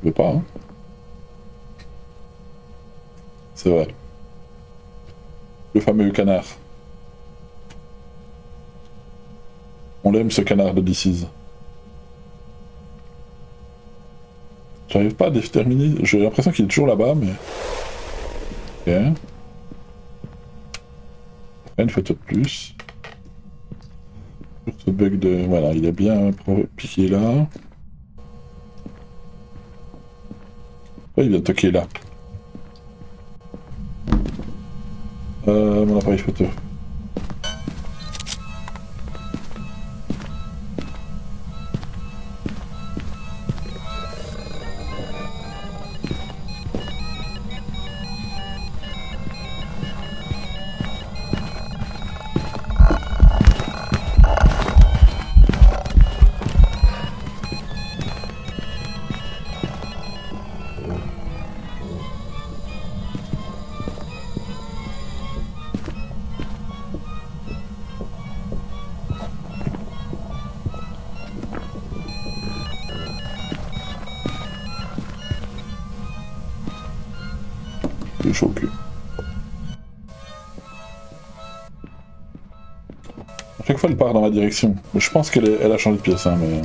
Je veux pas, hein. C'est vrai. Le fameux canard. On l'aime ce canard de DC's. J'arrive pas à déterminer. J'ai l'impression qu'il est toujours là-bas, mais. Ok. Une photo de plus. Ce bug de. Voilà, il est bien piqué là. Ouais, il vient de toquer là. Mon appareil photo. Chaud au cul. À chaque fois elle part dans ma direction. Je pense qu'elle a changé de pièce, hein, mais...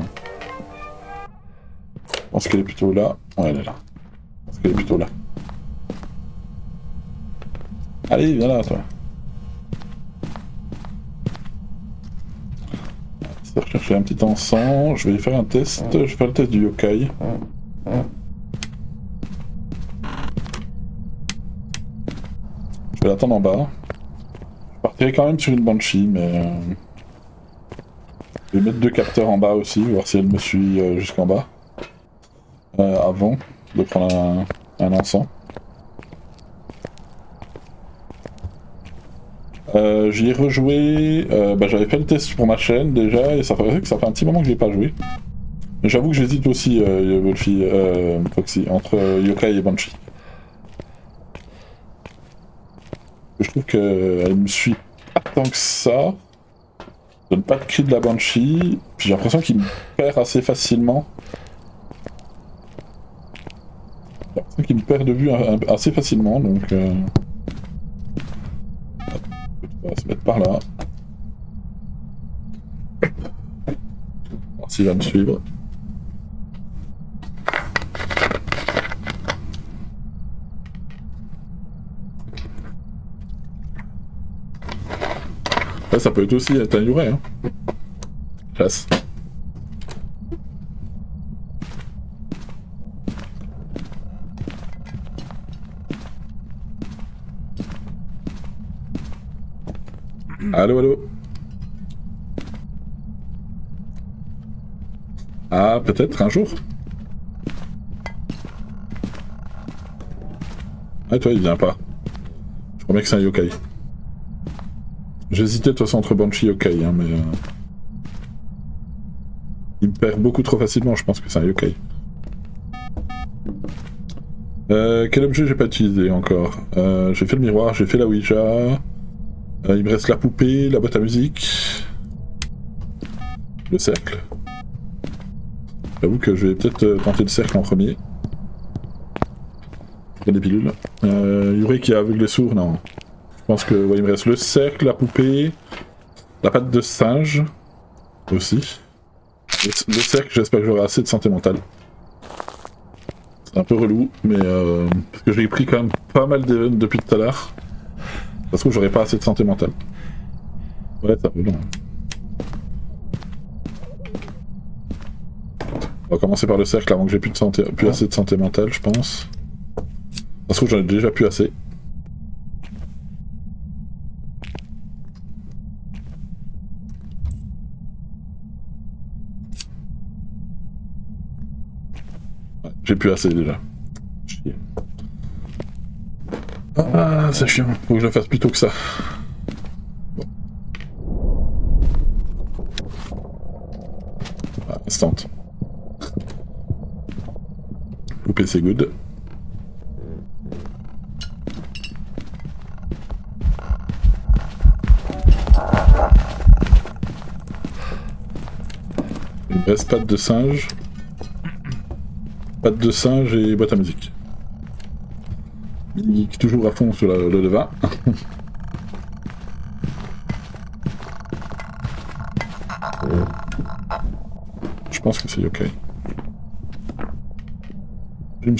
Je pense qu'elle est plutôt là. Ouais, elle est là. Je pense qu'elle est plutôt là. Allez, viens là, toi. Je vais rechercher un petit encens. Je vais faire un test. Je vais faire le test du yokai. Je vais l'attendre en bas. Je partirai quand même sur une banshee, mais... Je vais mettre 2 capteurs en bas aussi, voir si elle me suit jusqu'en bas. Avant de prendre un encens. J'y ai rejoué... j'avais fait le test pour ma chaîne déjà, et ça fait un petit moment que je l'ai pas joué. Mais j'avoue que j'hésite aussi, Wolfie, Foxy, entre yokai et banshee. Je trouve qu'elle me suit pas tant que ça. Je donne pas de cri de la banshee. Puis j'ai l'impression qu'il me perd assez facilement. J'ai l'impression qu'il me perd de vue assez facilement, donc... On va se mettre par là. Voir s'il va me suivre. Ouais, ça peut être aussi être un Yurai, hein. Classe. Allô, allô. Ah, peut-être un jour. Ah, toi, il vient pas. Je crois bien que c'est un yokai. J'hésitais de toute façon entre Banshee et yokai, hein, mais... Il me perd beaucoup trop facilement, je pense que c'est un yokai. Quel objet j'ai pas utilisé encore? J'ai fait le miroir, j'ai fait la Ouija... il me reste la poupée, la boîte à musique... Le cercle. J'avoue que je vais peut-être tenter le cercle en premier. Il y a des pilules. Yuri qui est aveugle et sourd, non. Je pense que ouais, il me reste le cercle, la poupée, la patte de singe aussi. Le cercle, j'espère que j'aurai assez de santé mentale. C'est un peu relou, mais parce que j'ai pris quand même pas mal d'events depuis tout à l'heure. Ça se trouve, j'aurais pas assez de santé mentale. Ouais, ça peut, non. On va commencer par le cercle avant que j'ai plus assez de santé mentale, je pense. Ça se trouve, j'en ai déjà plus assez. Ouais, j'ai plus assez déjà. Chier. Ah, c'est chiant. Faut que je le fasse plus tôt que ça. Bon. Ah, instant. Poupée, c'est good. Il me reste patte de singe. Patte de singe et boîte à musique. Il est toujours à fond sur le levain. Je pense que c'est ok. Je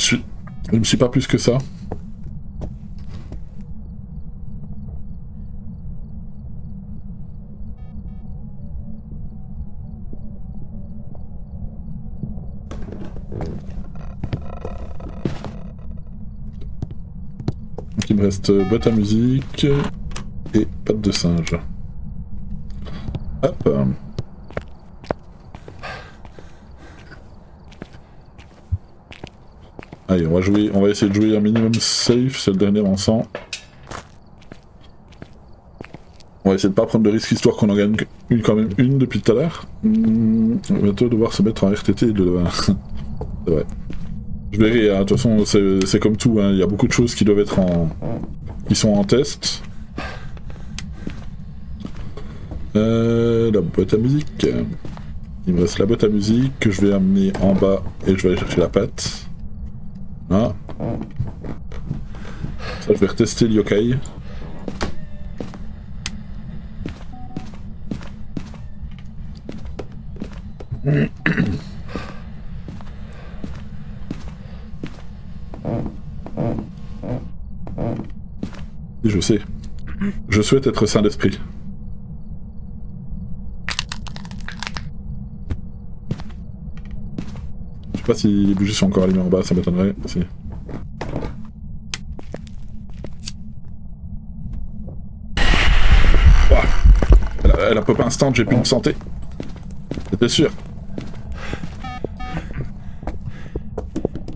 me suis pas plus que ça. Donc il me reste boîte à musique et patte de singe. Hop. Allez, on va essayer de jouer un minimum safe, c'est le dernier encens. On va essayer de pas prendre de risques histoire qu'on en gagne quand même une depuis tout à l'heure. On va bientôt devoir se mettre en RTT de levain. C'est vrai. Je verrai, hein. De toute façon c'est comme tout, hein. Il y a beaucoup de choses qui doivent être qui sont en test. La boîte à musique. Il me reste la boîte à musique que je vais amener en bas et je vais aller chercher la patte. Ah. Ça, je vais retester le yokai. Et je sais. Je souhaite être sain d'esprit. Je sais pas si les bougies sont encore allumées en bas, ça m'étonnerait. Si. Elle a pop instant, j'ai plus de santé. C'était sûr.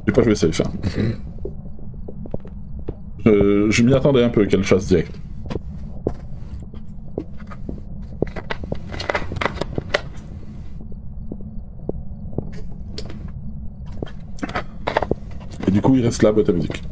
J'ai pas joué safe. Hein. Je m'y attendais un peu qu'elle chasse direct. Et du coup, il reste là, boîte à musique.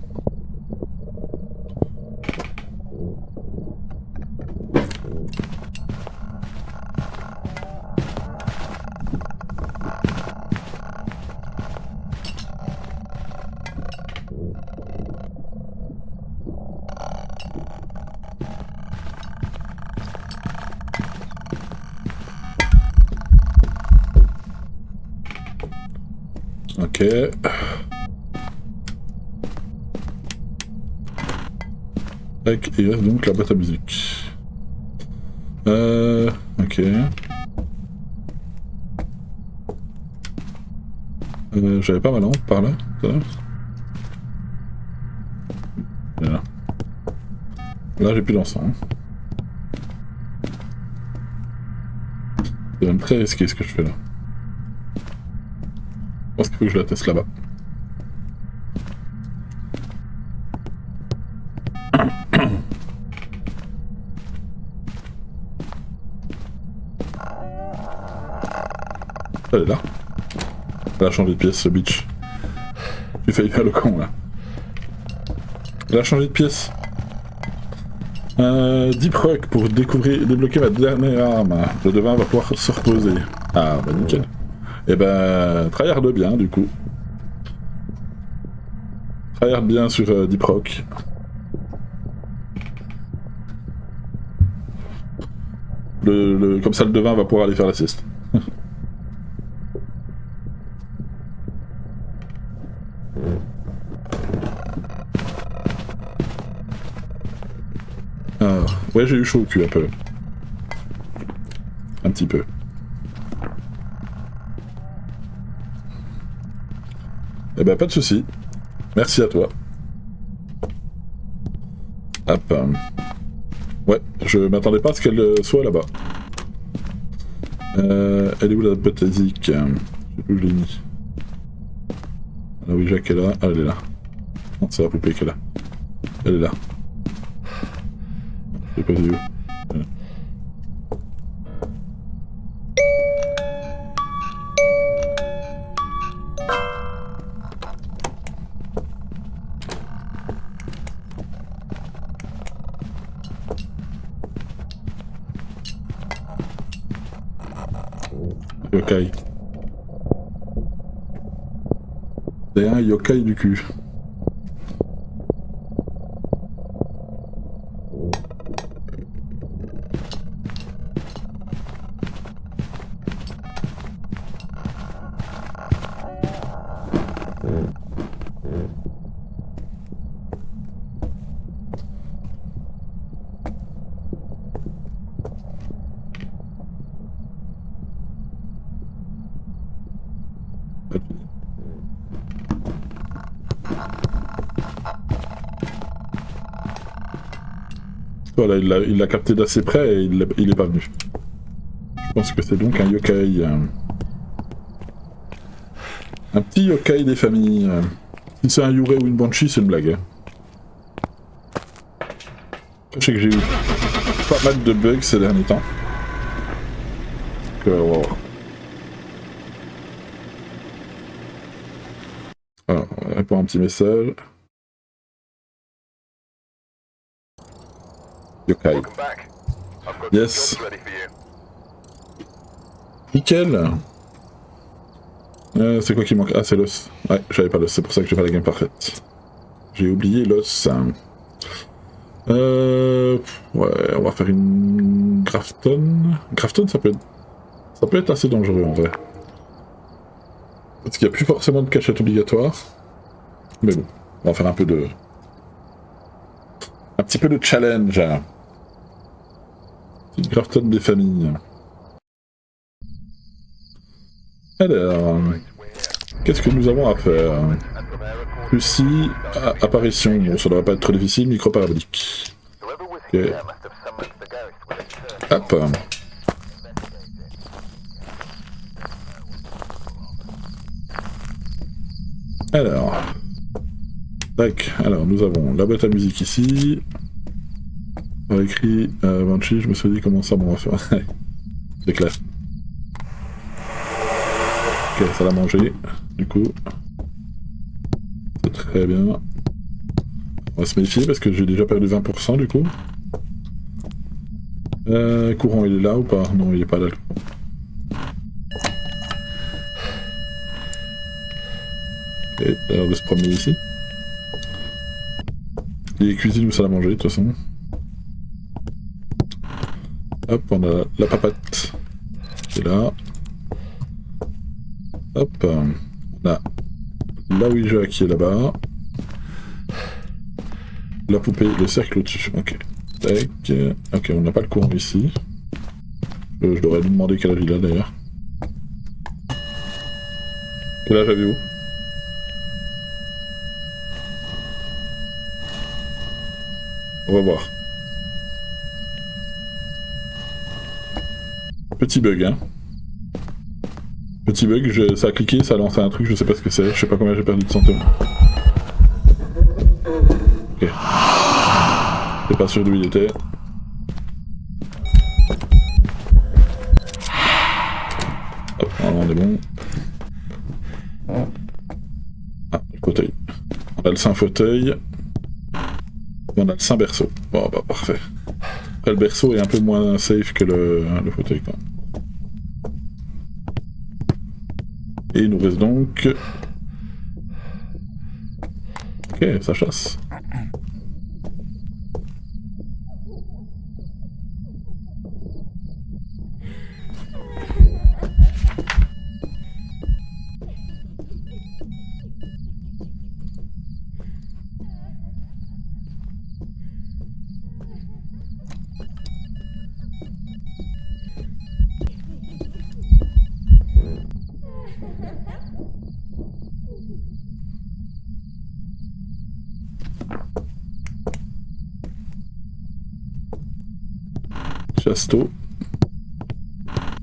Ok. Tac, il reste donc la boîte à musique. Ok. J'avais pas ma lampe par là, tout à l'heure. Voilà. Là, j'ai plus d'encens. Hein. C'est même très risqué ce que je fais là. Je pense qu'il faut que je la teste là-bas. Elle est là. Elle a changé de pièce, ce bitch. J'ai failli faire le con là. Elle a changé de pièce. Deep Rock pour débloquer ma dernière arme. Le devin va pouvoir se reposer. Ah bah nickel. Et ben, tryhard bien du coup. Tryhard bien sur Deep Rock. Comme ça le devin va pouvoir aller faire la sieste. Ouais, j'ai eu chaud au cul un peu. Un petit peu. Eh ben, pas de soucis. Merci à toi. Hop. Ouais, je m'attendais pas à ce qu'elle soit là-bas. Elle est où la botanique? Je sais plus où je l'ai mis. Ah oui, Jacques est là. Ah, elle est là. Non, c'est la poupée qui est là. Elle est là. Je l'ai pas vu où. Voilà. Yokai. C'est un yokai du cul. Voilà, il l'a capté d'assez près et il est pas venu. Je pense que c'est donc un yokai. Un petit yokai des familles. Si c'est un Yurei ou une Banshee, c'est une blague. Hein. Je sais que j'ai eu pas mal de bugs ces derniers temps. Donc, on va voir. Alors, on va répondre à un petit message. Yokai. Yes. Nickel. C'est quoi qui manque? Ah, c'est l'os. Ouais, j'avais pas l'os, c'est pour ça que j'ai pas la game parfaite. J'ai oublié l'os. Ouais, on va faire une Grafton. Grafton, ça peut être assez dangereux en vrai. Parce qu'il n'y a plus forcément de cachette obligatoire. Mais bon, on va faire un petit peu de challenge. Petite Grafton des familles. Alors, qu'est-ce que nous avons à faire? Lucie, apparition. Bon, ça devrait pas être trop difficile. Micro-parabolique. Ok. Hop. Alors. Tac. Alors, nous avons la boîte à musique ici. On a écrit Banshee, je me suis dit comment ça, bon, on va faire. C'est clair. Ok, ça l'a mangé. Du coup. C'est très bien. On va se méfier parce que j'ai déjà perdu 20% du coup. Courant, il est là ou pas? Non, il est pas là. Ok, l'air de se promener ici. Les cuisines où ça l'a mangé de toute façon. Hop, on a la papate qui est là. Hop, on a la Ouija qui est là-bas. La poupée, le cercle au-dessus. Ok. Tac. Ok, on n'a pas le courant ici. Je devrais lui demander quel âge il a d'ailleurs. Quel âge avez-vous? On va voir. Petit bug, hein. Petit bug, ça a cliqué, ça a lancé un truc, je sais pas ce que c'est, je sais pas combien j'ai perdu de santé. Ok. J'étais pas sûr d'où il était. Hop, on est bon. Ah, le fauteuil. On a le saint fauteuil. Et on a le saint berceau. Bon, bah parfait. Après, le berceau est un peu moins safe que le fauteuil quand même. Et il nous reste donc... Ok, ça chasse. Chasto.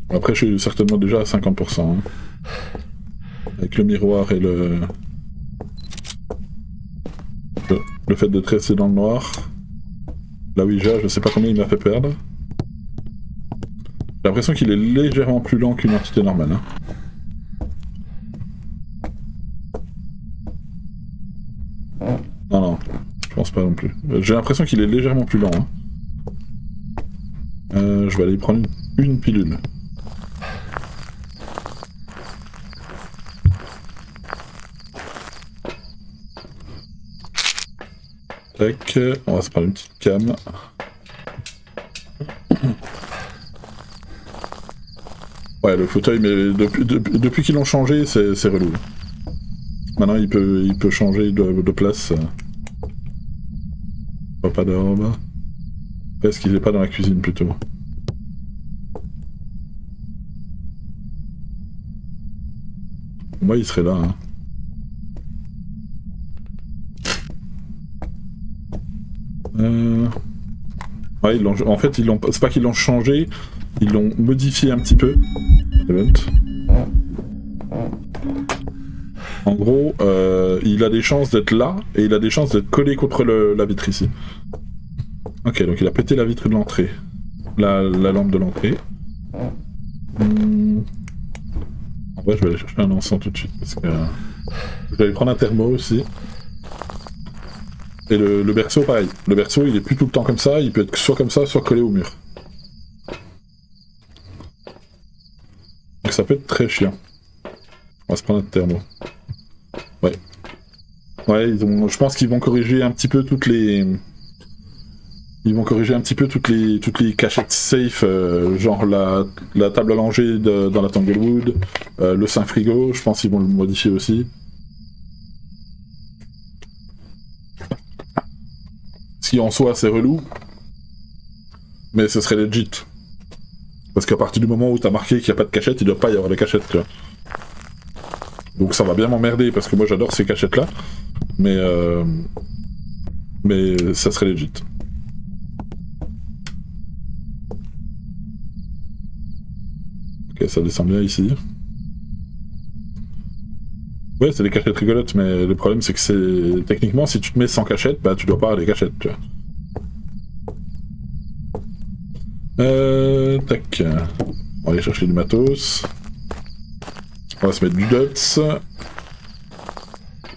Après, je suis certainement déjà à 50%. Hein. Avec le miroir et le fait d'être resté dans le noir. La Ouija, je sais pas combien il m'a fait perdre. J'ai l'impression qu'il est légèrement plus lent qu'une entité normale. Hein. Non, non, je pense pas non plus. J'ai l'impression qu'il est légèrement plus lent. Hein. Je vais aller prendre une pilule. Tac, on va se prendre une petite cam. Ouais, le fauteuil, mais depuis qu'ils l'ont changé, c'est relou. Maintenant, il peut changer de place. Pas d'herbe. Est-ce qu'il est pas dans la cuisine, plutôt? Moi, il serait là. Hein. Ouais, en fait, c'est pas qu'ils l'ont changé, ils l'ont modifié un petit peu. En gros, il a des chances d'être là, et il a des chances d'être collé contre la vitre ici. Ok, donc il a pété la vitre de l'entrée. La lampe de l'entrée. En vrai, je vais aller chercher un encens tout de suite, parce que... je vais aller prendre un thermo aussi. Et le berceau, pareil. Le berceau, il est plus tout le temps comme ça, il peut être soit comme ça, soit collé au mur. Donc ça peut être très chiant. On va se prendre un thermo. Ouais. Ouais, je pense qu'ils vont corriger un petit peu toutes les... Ils vont corriger un petit peu toutes les cachettes safe, genre la table à langer dans la Tanglewood, le sein frigo, je pense qu'ils vont le modifier aussi. Si en soi c'est relou, mais ce serait legit. Parce qu'à partir du moment où t'as marqué qu'il n'y a pas de cachette, il doit pas y avoir de cachette, tu vois. Donc ça va bien m'emmerder, parce que moi j'adore ces cachettes-là, mais ça serait legit. Ok, ça descend bien ici. Ouais, c'est des cachettes rigolotes, mais le problème c'est que c'est... Techniquement, si tu te mets sans cachette, bah tu dois pas avoir des cachettes, tu vois. Tac. On va aller chercher du matos. On va se mettre du dots.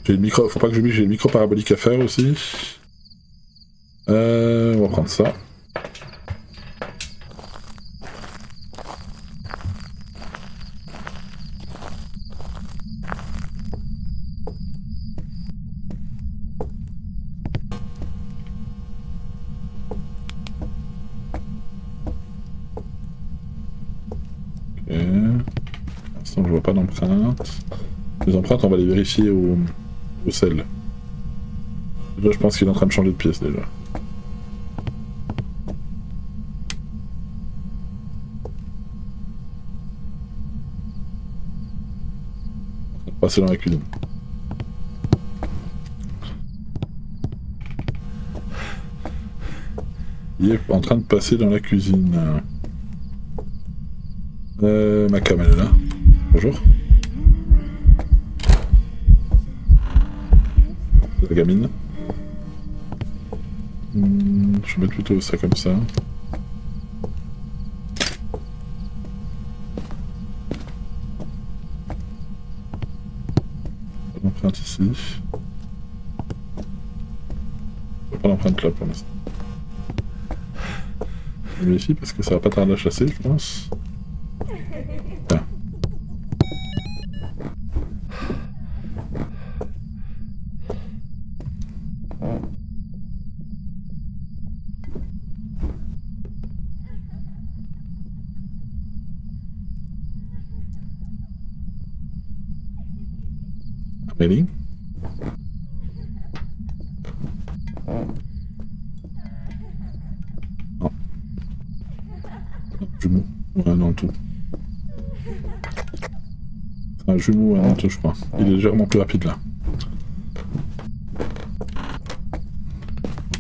J'ai le micro... Faut pas que j'oublie, j'ai le micro parabolique à faire aussi. On va prendre ça. Je vois pas d'empreintes. Les empreintes, on va les vérifier au sel. Déjà, je pense qu'il est en train de changer de pièce déjà. On va passer dans la cuisine. Il est en train de passer dans la cuisine. Ma cam elle est là. Bonjour. La gamine. Je vais mettre plutôt ça comme ça. Pas d'empreinte ici. Pas d'empreinte là pour l'instant. Je vérifie parce que ça va pas tarder à chasser, je pense. Ah. Amélie. Non. Jumeau. Ouais, non, tout. C'est un jumeau ou un manteau, je crois. Il est légèrement plus rapide là.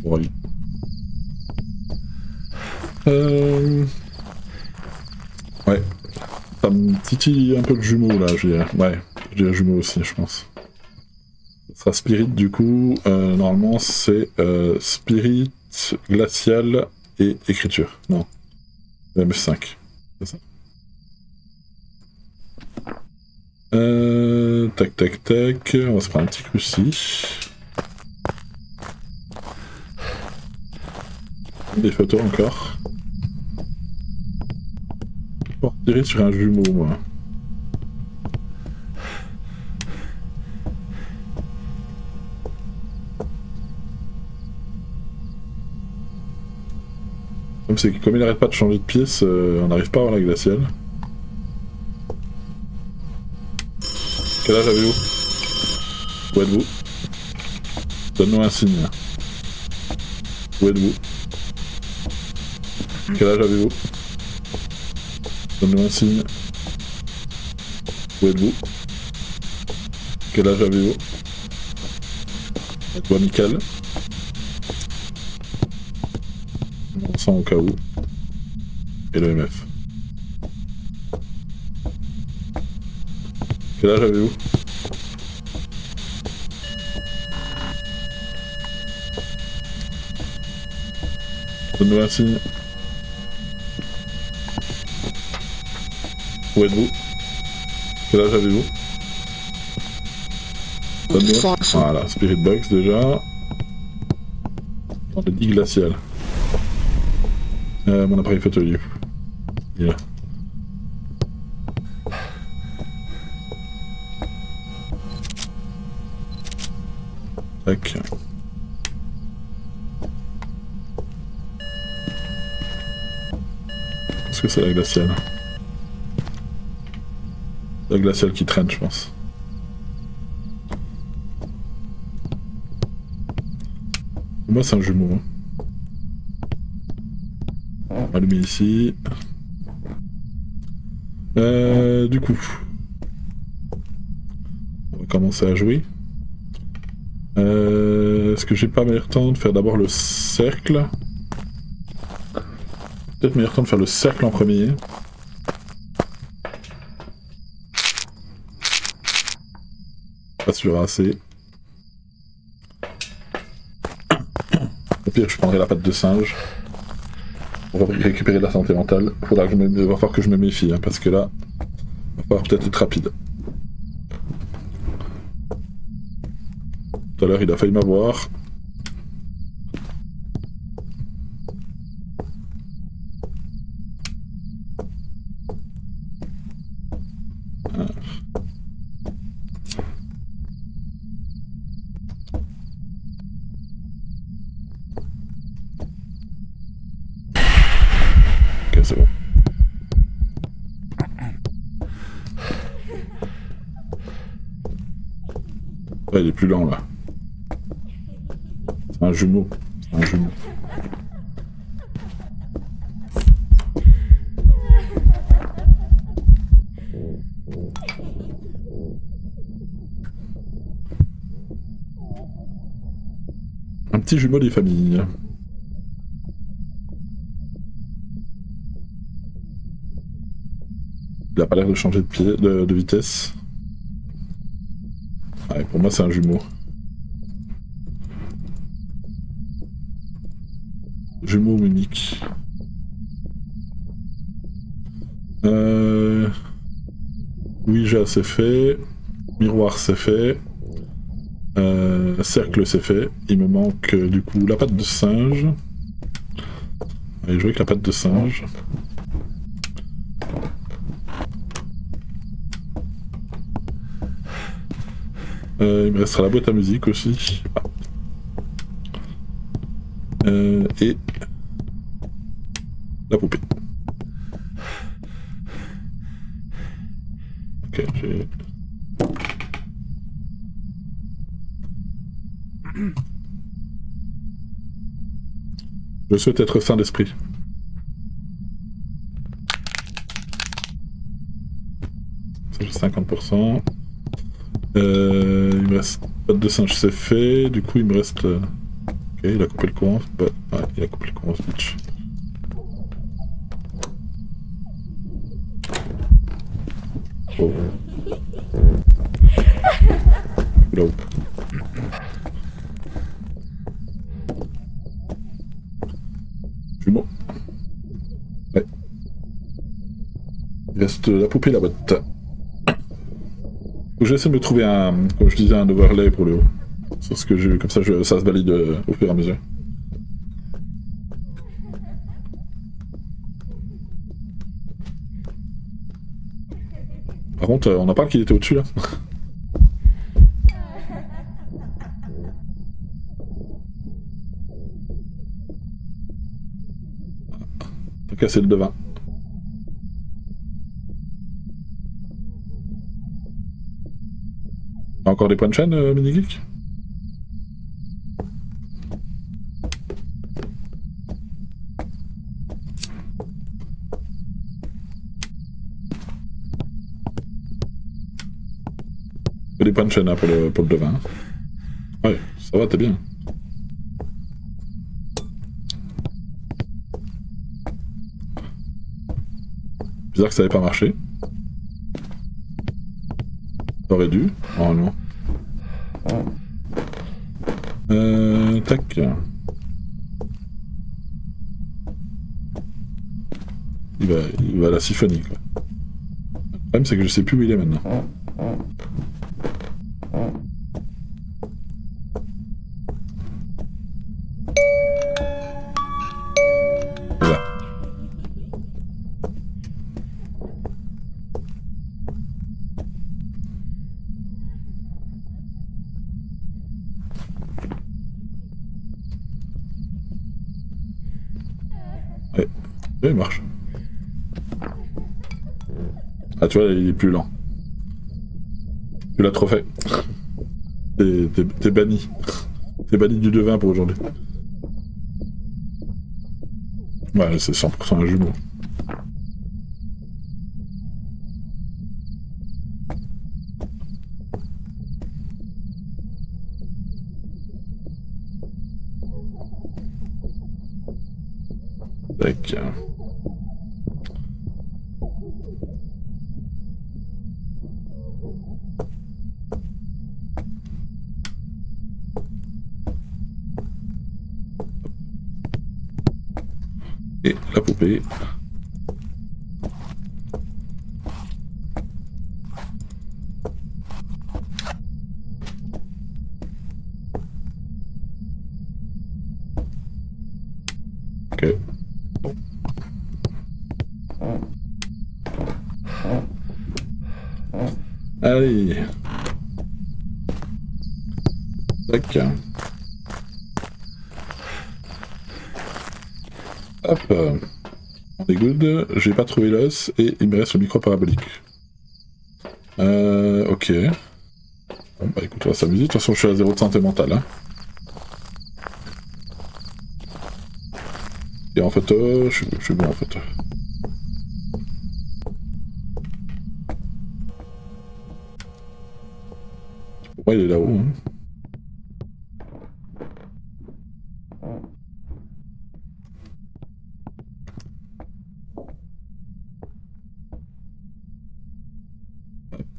Oui. Ouais. Ça me titille un peu le jumeau là, je dirais. Ouais, je dirais jumeau aussi, je pense. Ça sera Spirit du coup. Normalement, c'est Spirit, Glacial et Écriture. Non. MF5. C'est ça. Tac tac tac. On va se prendre un petit cruci. Des photos encore. Pour tirer sur un jumeau, moi. Comme il arrête pas de changer de pièce, on n'arrive pas à avoir la glaciale. Quel âge avez-vous? Où êtes-vous? Donne-nous un signe. Où êtes-vous? Quel âge avez-vous? Donne-nous un signe. Où êtes-vous? Quel âge avez-vous? Êtes-vous amical? On sent au cas où. Et le MF. Quel âge avez-vous? Donne-nous un signe. Où êtes-vous? Quel âge avez-vous? Donne-nous. Voilà, Spirit Box déjà. On a dit glacial. Mon appareil photo, il est là. Tac. Est-ce que c'est la glaciale? La glaciale qui traîne, je pense. Moi, c'est un jumeau. On va allumer ici. Du coup, on va commencer à jouer. Est-ce que j'ai pas meilleur temps de faire d'abord le cercle? Peut-être meilleur temps de faire le cercle en premier. Pas sûr assez. Au pire, je prendrai la patte de singe. Pour récupérer de la santé mentale. Il va falloir que je me méfie, hein, parce que là, il va falloir peut-être être rapide. Tout à l'heure, il a failli m'avoir. Ok, c'est bon. Ouais, il est plus lent là. C'est un jumeau. C'est un jumeau. Un petit jumeau des familles. Il a pas l'air de changer de pied, de vitesse. Ouais, pour moi c'est un jumeau. Jumeau mimique. Ouija c'est fait. Miroir c'est fait. Cercle c'est fait. Il me manque du coup la patte de singe. Allez, jouer avec la patte de singe. Il me restera la boîte à musique aussi. Et la poupée. Ok, j'ai... Je souhaite être sain d'esprit. Ça j'ai 50%. Il me reste pas de singe, c'est fait. Du coup, il me reste. Ok, il a coupé le courant. Ouais, il a coupé le courant, bitch. trop. Là-haut. Jumeau. Ouais. Il reste la poupée et la botte. Donc j'essaie de me trouver un, comme je disais, un overlay pour le haut. C'est ce que j'ai, comme ça ça se valide au fur et à mesure. Par contre, on en parle qu'il était au-dessus là. T'as cassé le devin. Encore des points de chaîne, mini-geek? Des points de chaîne hein, pour le devin. Ouais, ça va, t'es bien. Bizarre que ça n'avait pas marché. Ça aurait dû. Oh non. Tac. Il va à la symphonie quoi. Le problème c'est que je sais plus où il est maintenant. Voilà. Ouais, il marche. Ah tu vois, il est plus lent. Tu l'as trop fait. T'es banni. T'es banni du devin pour aujourd'hui. Ouais, c'est 100% un jumeau. Tac. Et la poupée. Ok. Allez. Tac. Hop. On est good. J'ai pas trouvé l'os et il me reste le micro parabolique. Ok. Bon bah écoute, on va s'amuser. De toute façon, je suis à 0 de santé mentale. Hein. Et en fait, je suis bon en fait. Pour moi, il est là-haut. Hein.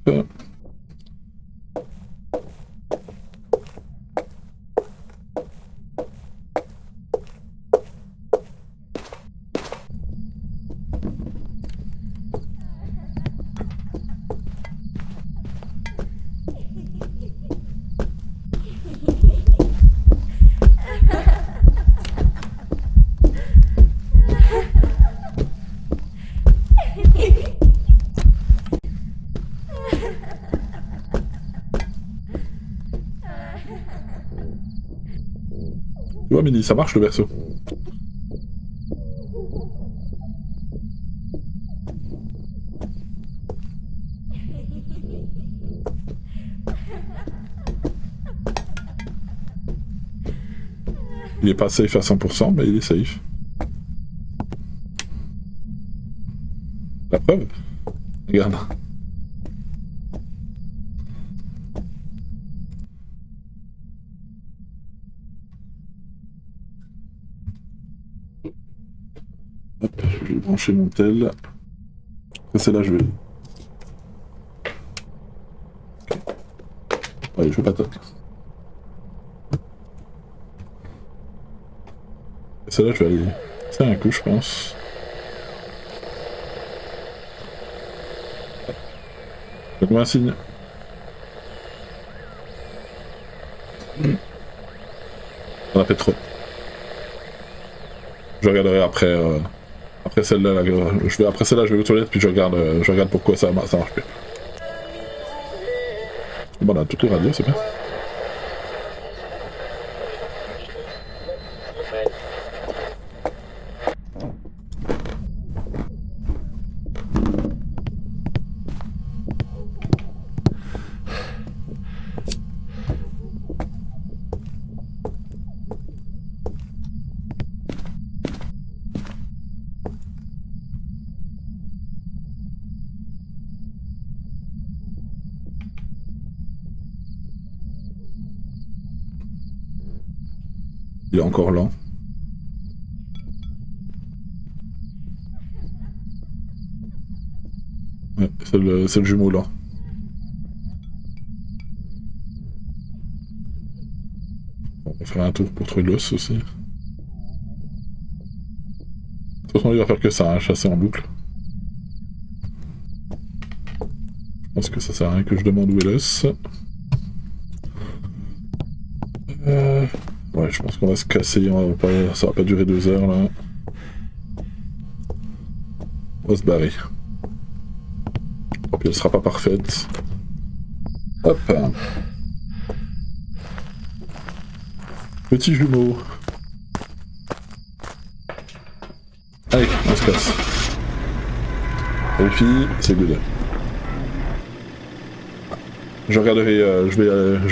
Hop. Tu vois, Mini, ça marche le verso. Il est pas safe à 100%, mais il est safe. La preuve. Regarde. Hop, je vais brancher mon tel. Ça c'est là, je vais Allez, je veux pas top. Celle-là, je vais aller faire un coup, je pense. Faites-moi un signe. On a fait trop. Je regarderai après, après celle-là. Là, après celle-là, je vais aux toilettes, puis je regarde pourquoi ça marche plus. Bon, on a toutes les radios, c'est bien. Il est encore lent. Ouais, c'est le jumeau lent. Bon, on va faire un tour pour trouver l'os aussi. De toute façon, il va faire que ça, hein, chasser en boucle. Je pense que ça sert à rien que je demande où est l'os. Ouais, je pense qu'on va se casser, ça va pas durer 2 heures là. On va se barrer. Tant pis, elle sera pas parfaite. Hop. Petit jumeau. Allez, on se casse. Et puis, c'est good. Je regarderai, je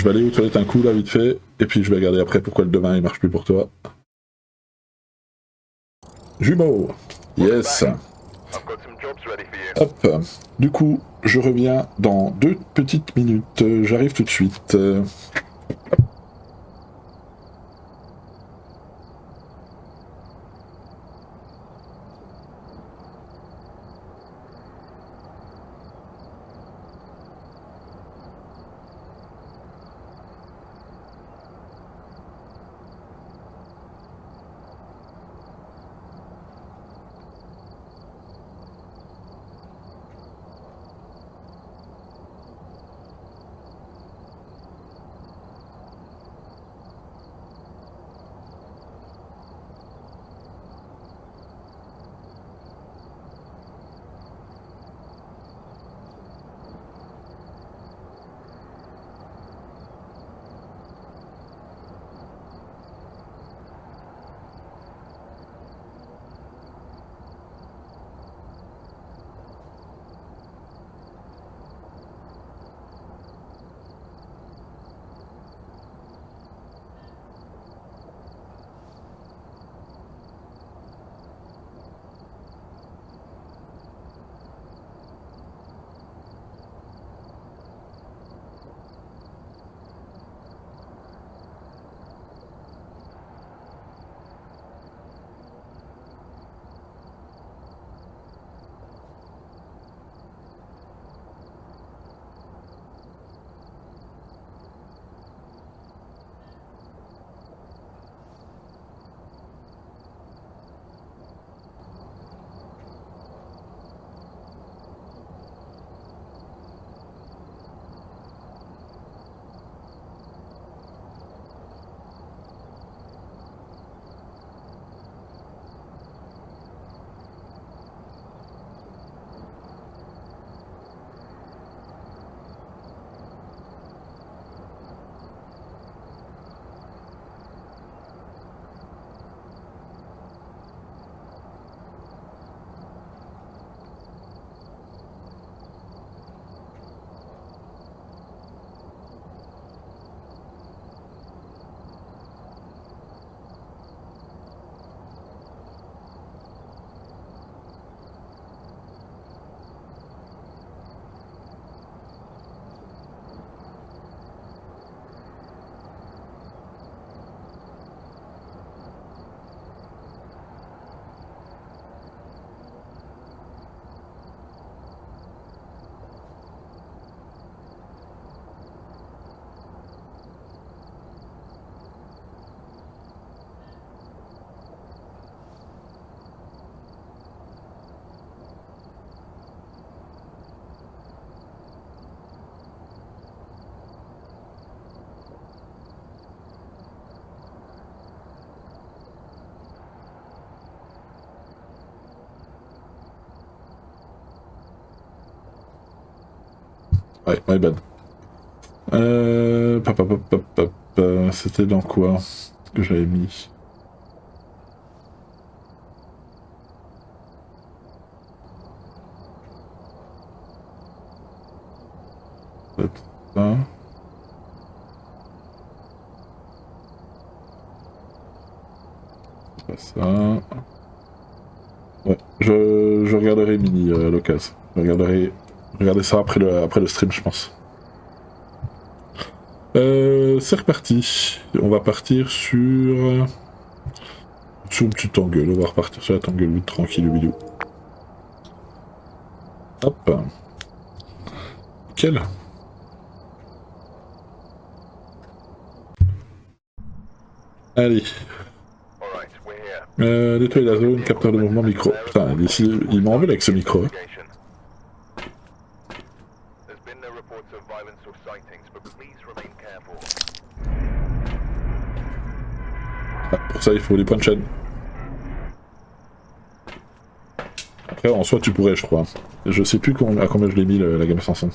vais aller aux toilettes un coup là vite fait, et puis je vais regarder après pourquoi le devin il marche plus pour toi. Jumeau. Yes. Hop. Du coup, je reviens dans 2 petites minutes. J'arrive tout de suite. Ouais, my bad. C'était dans quoi que j'avais mis? Ça. Pas ça. Ouais, je regarderai mini à l'occasion. Regarder ça après le stream, je pense. C'est reparti. On va partir sur une petite tangueule. On va repartir sur la tangueule tranquille vidéo. Hop. Nickel. Allez. Nettoyer la zone, capteur de mouvement micro. Putain, il m'en veut avec ce micro. Hein. Ah, pour ça, il faut les points de chaîne. Après, en soi, tu pourrais, je crois. Je sais plus à combien je l'ai mis, la gamme Samson.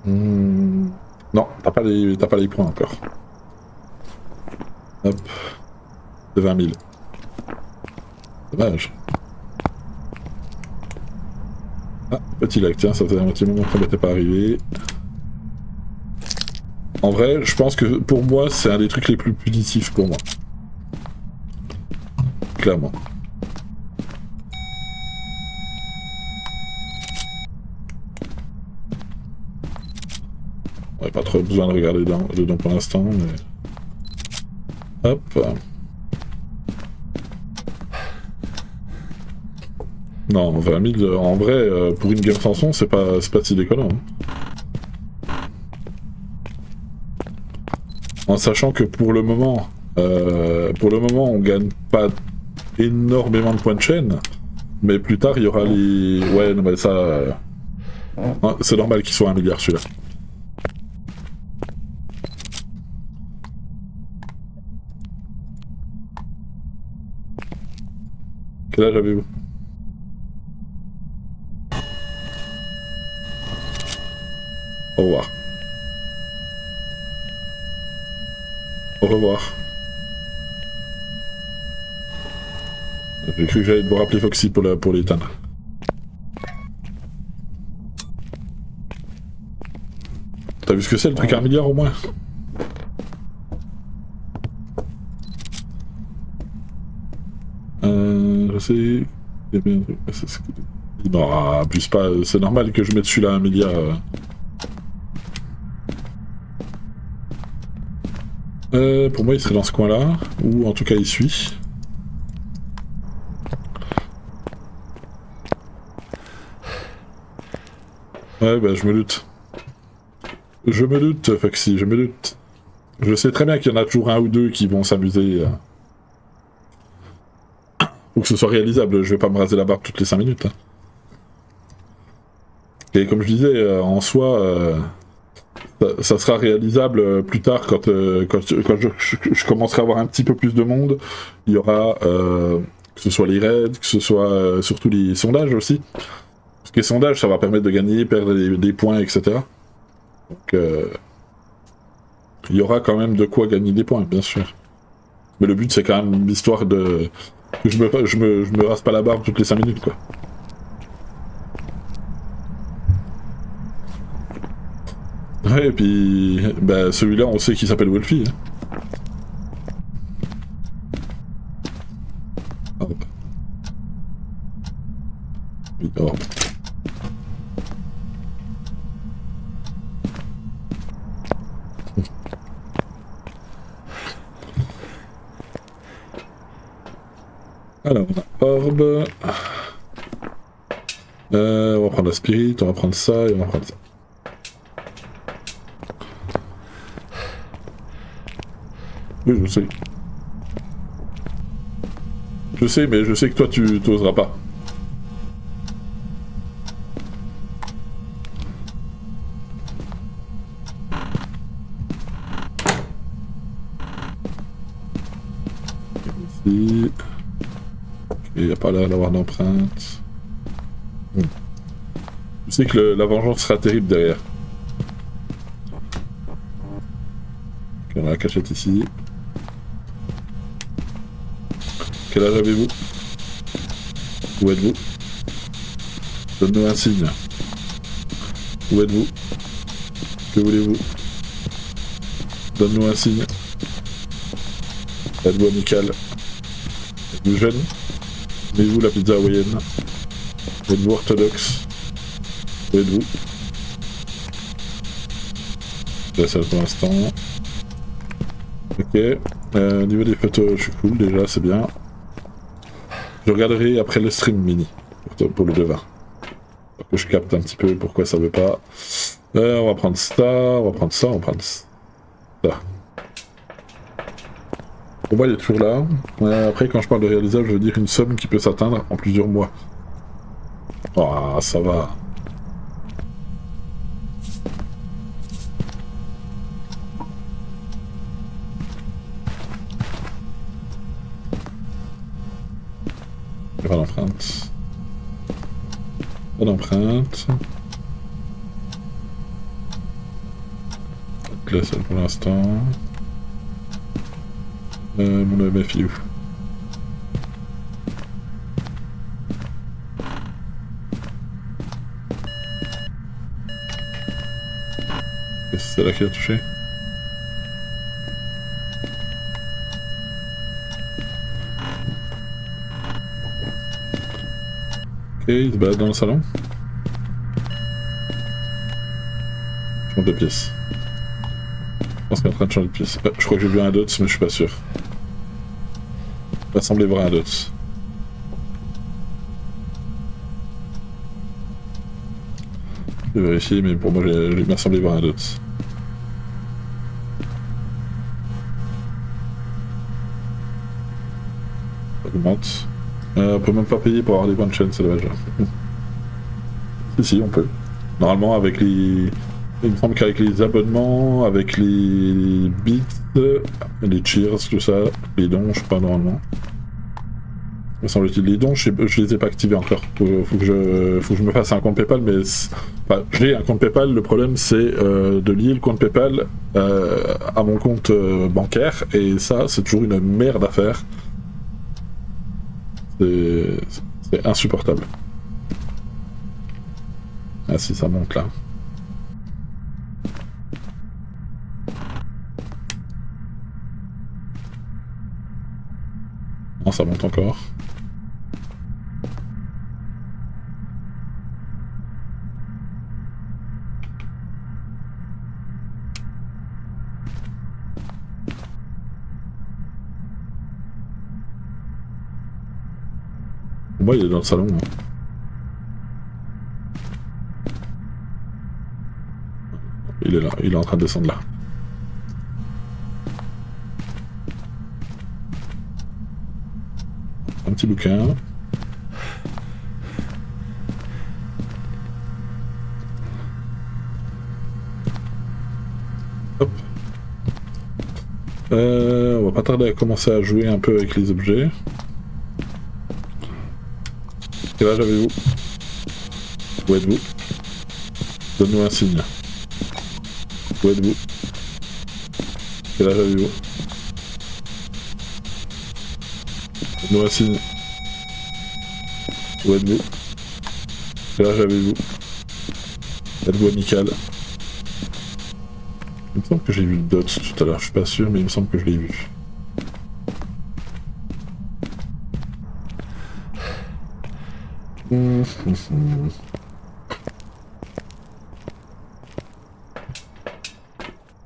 Non, t'as pas les points encore. Hop. De 20 000. Dommage. Ah, petit lac, tiens, ça faisait un petit moment qu'on n'était pas arrivé. En vrai, je pense que pour moi, c'est un des trucs les plus punitifs pour moi. Clairement. On n'a pas trop besoin de regarder dedans pour l'instant, mais... Hop. Non, 20 000, en vrai, pour une game sans son, c'est pas si déconnant. Hein. En sachant que pour le moment, on gagne pas énormément de points de chaîne, mais plus tard, il y aura les... Ouais, non mais ça... c'est normal qu'il soit 1 milliard celui-là. Quel âge avez-vous? Au revoir. Au revoir. J'ai cru que j'allais devoir appeler Foxy pour l'éteindre. T'as vu ce que c'est le truc à 1 milliard au moins? Je sais... Non, abuse pas, c'est normal que je mette celui-là à 1 milliard. Pour moi, il serait dans ce coin-là, ou en tout cas, il suit. Ouais, bah, je me doute. Je me doute, Foxy, je me doute. Je sais très bien qu'il y en a toujours un ou deux qui vont s'amuser. Pour que ce soit réalisable, je vais pas me raser la barbe toutes les 5 minutes. Hein. Et comme je disais, en soi... ça sera réalisable plus tard quand je commencerai à avoir un petit peu plus de monde. Il y aura que ce soit les raids, que ce soit surtout les sondages aussi. Parce que les sondages, ça va permettre de gagner, perdre des points, etc. Donc il y aura quand même de quoi gagner des points, bien sûr. Mais le but, c'est quand même l'histoire de... que je me rase pas la barbe toutes les 5 minutes, quoi. Ouais, et puis bah, celui-là, on sait qu'il s'appelle Wolfie. Hein. Hop. Oui, hop. Alors, on a Orbe. On va prendre la Spirit, on va prendre ça et on va prendre ça. Oui, je sais. Je sais, mais je sais que toi, tu t'oseras pas. Ici. Ok, il n'y a pas l'air d'avoir d'empreinte. Tu sais que la vengeance sera terrible derrière. Ok, on a la cachette ici. Quel âge avez-vous? Où êtes-vous? Donne-nous un signe. Où êtes-vous? Que voulez-vous? Donne-nous un signe. Êtes-vous amical? Êtes-vous jeune? Aimez-vous la pizza hawaïenne? Êtes-vous orthodoxe? Où êtes-vous? Je laisse ça pour l'instant. Ok. Au niveau des photos, je suis cool déjà, c'est bien. Je regarderai après le stream mini pour le devin. Pour que je capte un petit peu pourquoi ça veut pas. On va prendre ça, on va prendre ça, on va prendre ça. Pour moi, il est toujours là. Après, quand je parle de réalisable, je veux dire une somme qui peut s'atteindre en plusieurs mois. Ah, ça va. Pas d'empreinte. Pas d'empreinte. Là, c'est pour l'instant. Mon MFI où? C'est là qui a touché. Ok, il se balade dans le salon. Change de pièce. Je pense qu'il est en train de changer de pièce. Je crois que j'ai vu un dots, mais je suis pas sûr. Il m'a semblé voir un dots. Je vais vérifier, mais pour moi, il m'a semblé voir un dots. Ça augmente. On peut même pas payer pour avoir des bonnes chaînes, c'est dommage. Si, on peut. Normalement, avec les... Il me semble qu'avec les abonnements, avec les bits, les cheers, tout ça, les dons, je sais pas normalement. Me semble-t-il, les dons, je les ai pas activés encore. Faut que je me fasse un compte PayPal, mais enfin, j'ai un compte PayPal. Le problème, c'est de lier le compte PayPal à mon compte bancaire, et ça, c'est toujours une merde à faire. C'est insupportable. Ah si, ça monte là. Non, ça monte encore. Moi, il est dans le salon. Hein. Il est là, il est en train de descendre là. Un petit bouquin. Hop. On va pas tarder à commencer à jouer un peu avec les objets. Quel âge avez-vous? Où êtes-vous? Donne-nous un signe. Où êtes-vous? Quel âge avez-vous? Donne-nous un signe. Où êtes-vous? Quel âge avez-vous? Êtes-vous amical? Il me semble que j'ai vu le dot tout à l'heure, je suis pas sûr, mais il me semble que je l'ai vu.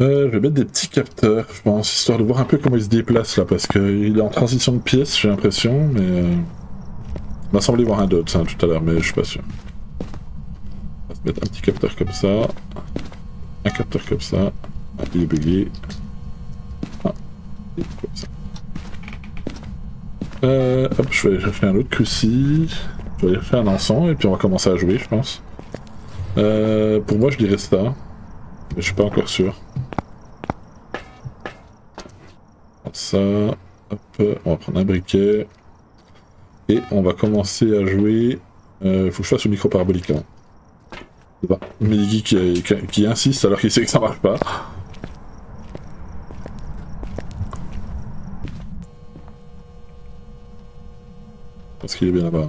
Je vais mettre des petits capteurs, je pense, histoire de voir un peu comment il se déplace là, parce qu'il est en transition de pièce, j'ai l'impression, mais... Il m'a semblé voir un dot hein, tout à l'heure, mais je suis pas sûr. On va se mettre un petit capteur comme ça. Un capteur comme ça. Ah, il est bugué. Ah, il est comme ça. Hop, je vais faire un autre cruci. Je vais faire un encens et puis on va commencer à jouer, je pense. Pour moi, je dirais ça. Mais je suis pas encore sûr. Ça. Hop, on va prendre un briquet. Et on va commencer à jouer. Faut que je fasse une micro parabolique là. Bah, Mehdi qui insiste alors qu'il sait que ça marche pas. Parce qu'il est bien là-bas.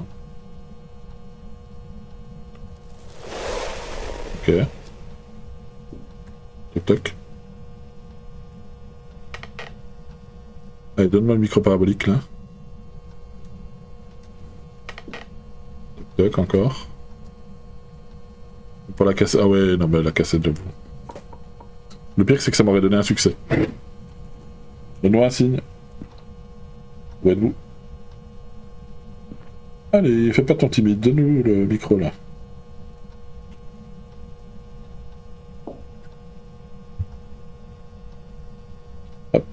Ok. Toc toc. Allez, donne-moi le micro parabolique là. Toc toc, encore. Pour la cassette. Ah ouais, non, mais la cassette, j'avoue. Le pire, c'est que ça m'aurait donné un succès. Donne-moi un signe. Où êtes-vous? Allez, fais pas ton timide, donne-nous le micro là. Hop.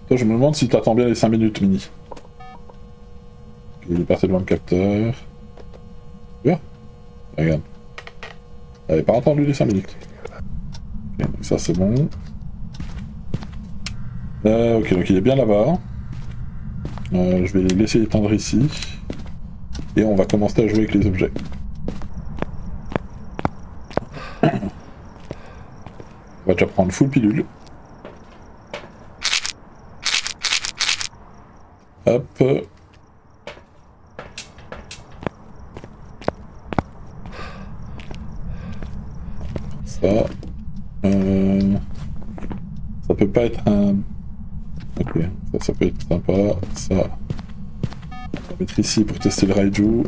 Toi, je me demande si t'attends bien les 5 minutes, Mini. Il est passé devant le capteur. Tu vois? Regarde. T'avais pas entendu les 5 minutes. Ok, donc ça c'est bon. Ok, donc il est bien là-bas. Je vais laisser éteindre ici. Et on va commencer à jouer avec les objets. On va déjà prendre full pilule. Hop. Ça. Ça peut pas être un... Ok, ça peut être sympa. Ça. On va mettre ici pour tester le Raiju.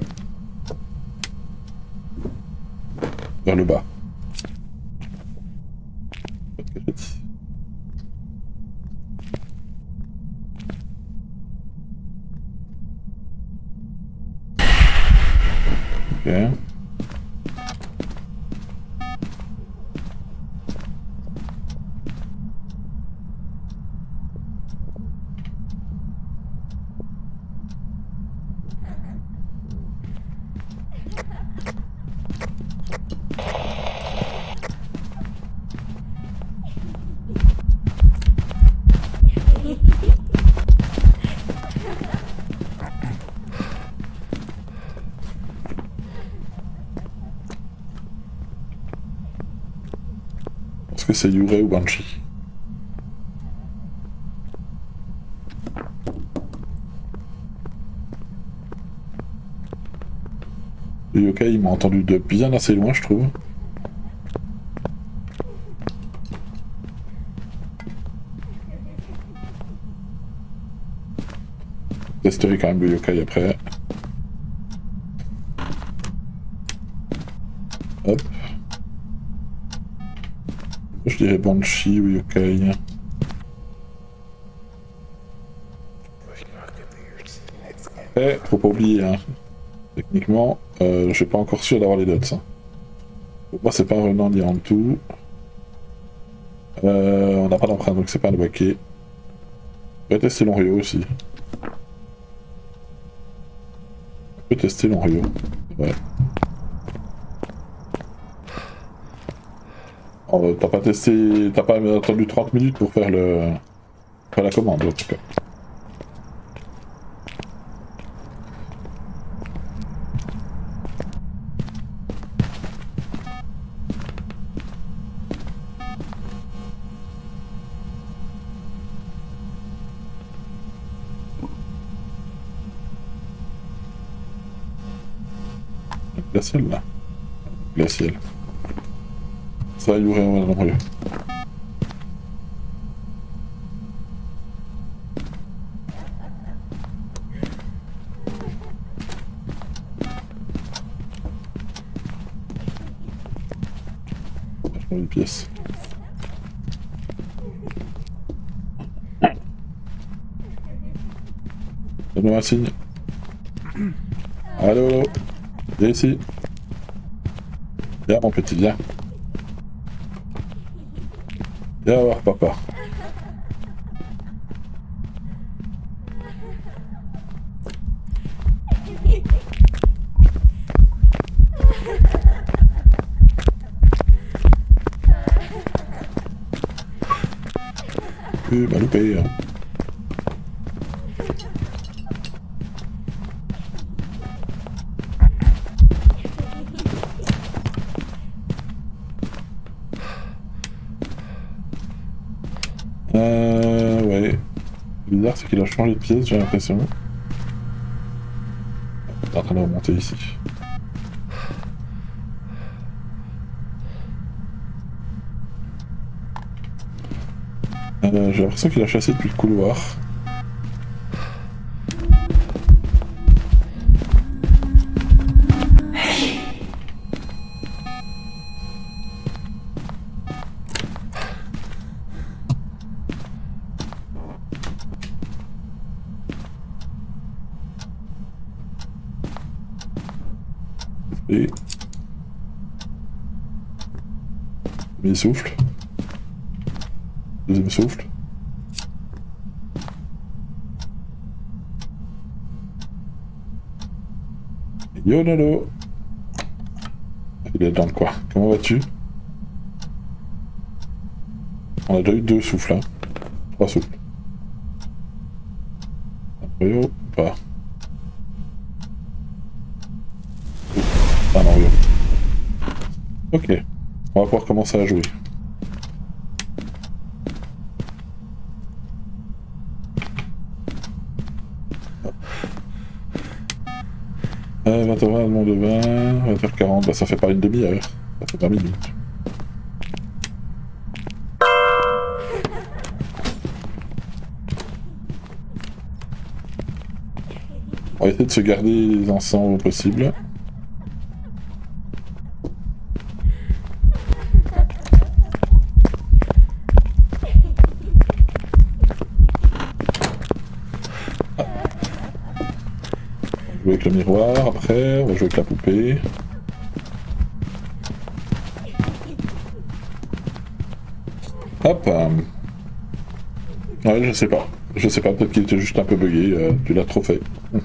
Vers le bas. Pas de cachette. Ok. Est-ce que c'est Yurei ou Banshee? Le yokai, il m'a entendu de bien assez loin, je trouve. Je testerai quand même le yokai après. Hop. Je dirais Banshee ou yokai. Après, faut pas oublier, hein. Techniquement, je suis pas encore sûr d'avoir les dots. Hein. Pour moi, c'est pas un Renan ni en tout. On n'a pas d'empreinte, donc c'est pas un Wake. On peut tester l'Onryo aussi. On peut tester l'Onryo. Ouais. Oh, t'as pas testé. T'as pas attendu 30 minutes pour faire le. Faire la commande en tout cas. Glacial là. Glacial. Ça va y ouvrir un nombreux. Une pièce. Donne-moi un signe. Allô, allô. Viens ici. Viens mon petit, viens. Viens voir papa. Bah loupé. Ouais. Le bizarre, c'est qu'il a changé de pièce, j'ai l'impression. Il est en train de remonter ici. J'ai l'impression qu'il a chassé depuis le couloir. Et... premier souffle. Deuxième souffle. Yo Lolo. Il est dans le coin. Comment vas-tu? On a déjà eu 2 souffles, hein. 3 souffles. Un Rio ou pas? Ah non, Rio. Ok. On va pouvoir commencer à jouer. 20h20, demande de 20, 20h40, bah ça fait pas une demi-heure, ça fait 20 minutes. On va essayer de se garder les encens au possible. On va jouer avec le miroir après, on va jouer avec la poupée. Hop. Ouais, je sais pas. Je sais pas, peut-être qu'il était juste un peu bugué, tu l'as trop fait. Je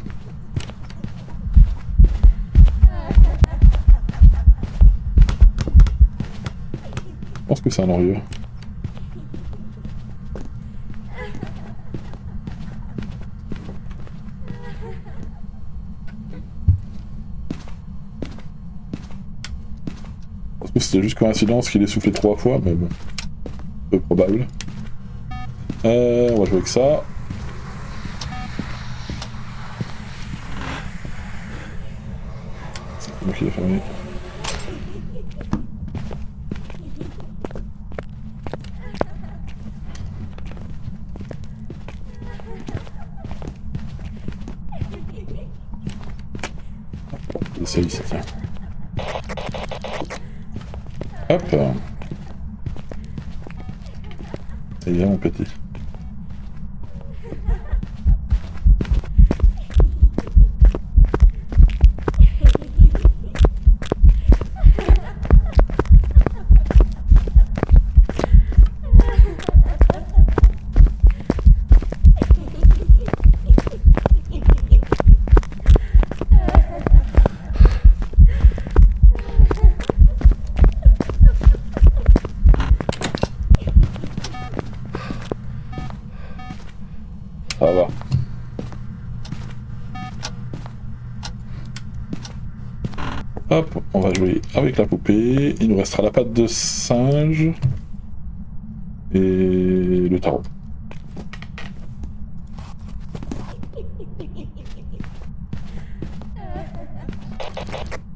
pense que c'est un ennuyeux. Parce que c'était juste coïncidence qu'il ait soufflé 3 fois, mais bon. Peu probable. On va jouer avec ça. C'est moi qui l'ai fermé. C'est ici, tiens. Hop. Et là, mon petit. Ça va. Hop, on va jouer avec la poupée. Il nous restera la patte de singe et le tarot.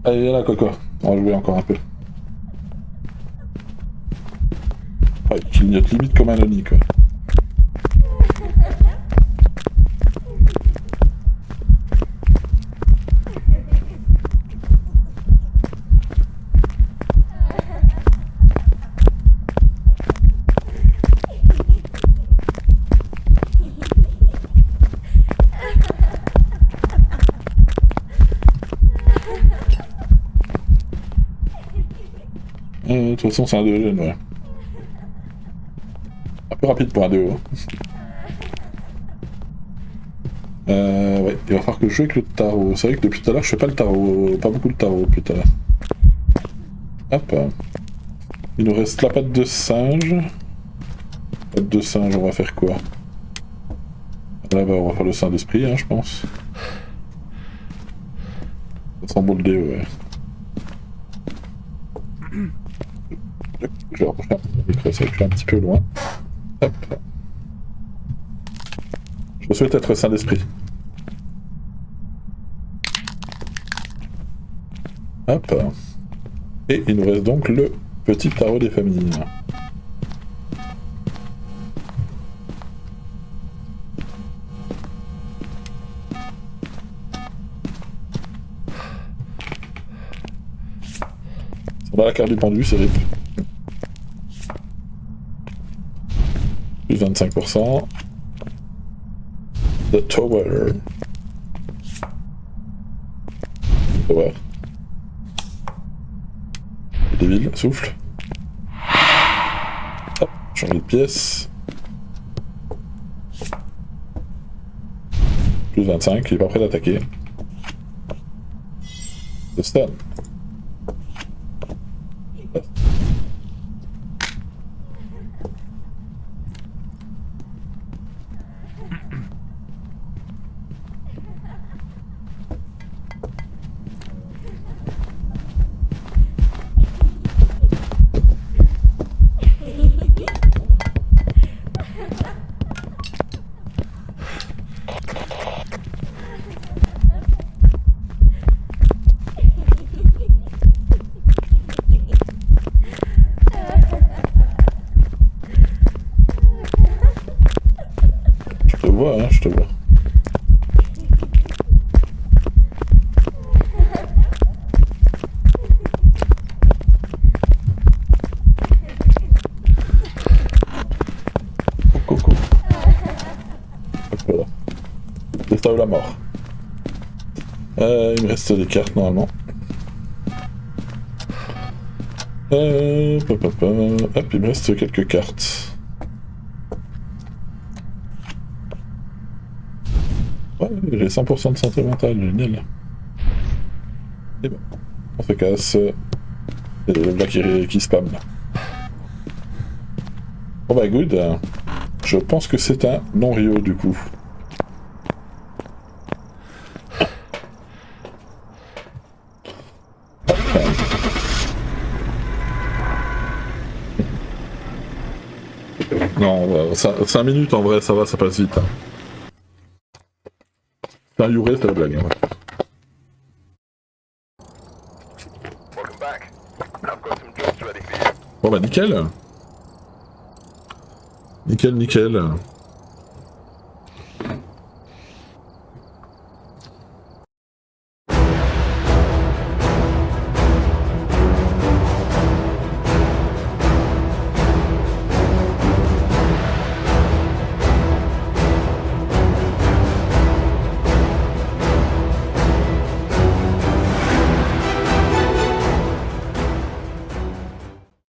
Allez là, Coco, on va jouer encore un peu. Ouais, il clignote limite comme un Oni, quoi. De toute façon, c'est un 2 gènes, ouais. Un peu rapide pour un 2. Ouais, il va falloir que je joue avec le tarot. C'est vrai que depuis tout à l'heure, je fais pas le tarot, pas beaucoup le tarot depuis tout à l'heure. Hop. Il nous reste la patte de singe. Note de singe, on va faire quoi? Là, bah, on va faire le sein d'esprit, hein, je pense. Ça sent bon le dé, ouais. Je vais rapprocher un peu le micro, c'est vrai que je suis un petit peu loin. Hop. Je souhaite être sain d'esprit. Hop. Et il nous reste donc le petit tarot des familles. On a la carte du pendu, c'est rip. Plus 25%. The Tower. Tower. Le Devil, souffle. Hop, changer de pièce. Plus 25, il est pas prêt d'attaquer. The Stun. Je te vois, hein, je te vois. Coco. Voilà. Destin ou la mort. Il me reste des cartes normalement. Hop, il me reste quelques cartes. Ouais, j'ai 100% de santé mentale, génial. Et bon, on se casse. Et le black qui spam là. Bon bah good. Je pense que c'est un non-Rio du coup. Non, 5 minutes en vrai, ça va, ça passe vite. Hein. C'est un Yuré, c'est la blague. Hein. Bon bah nickel. Nickel.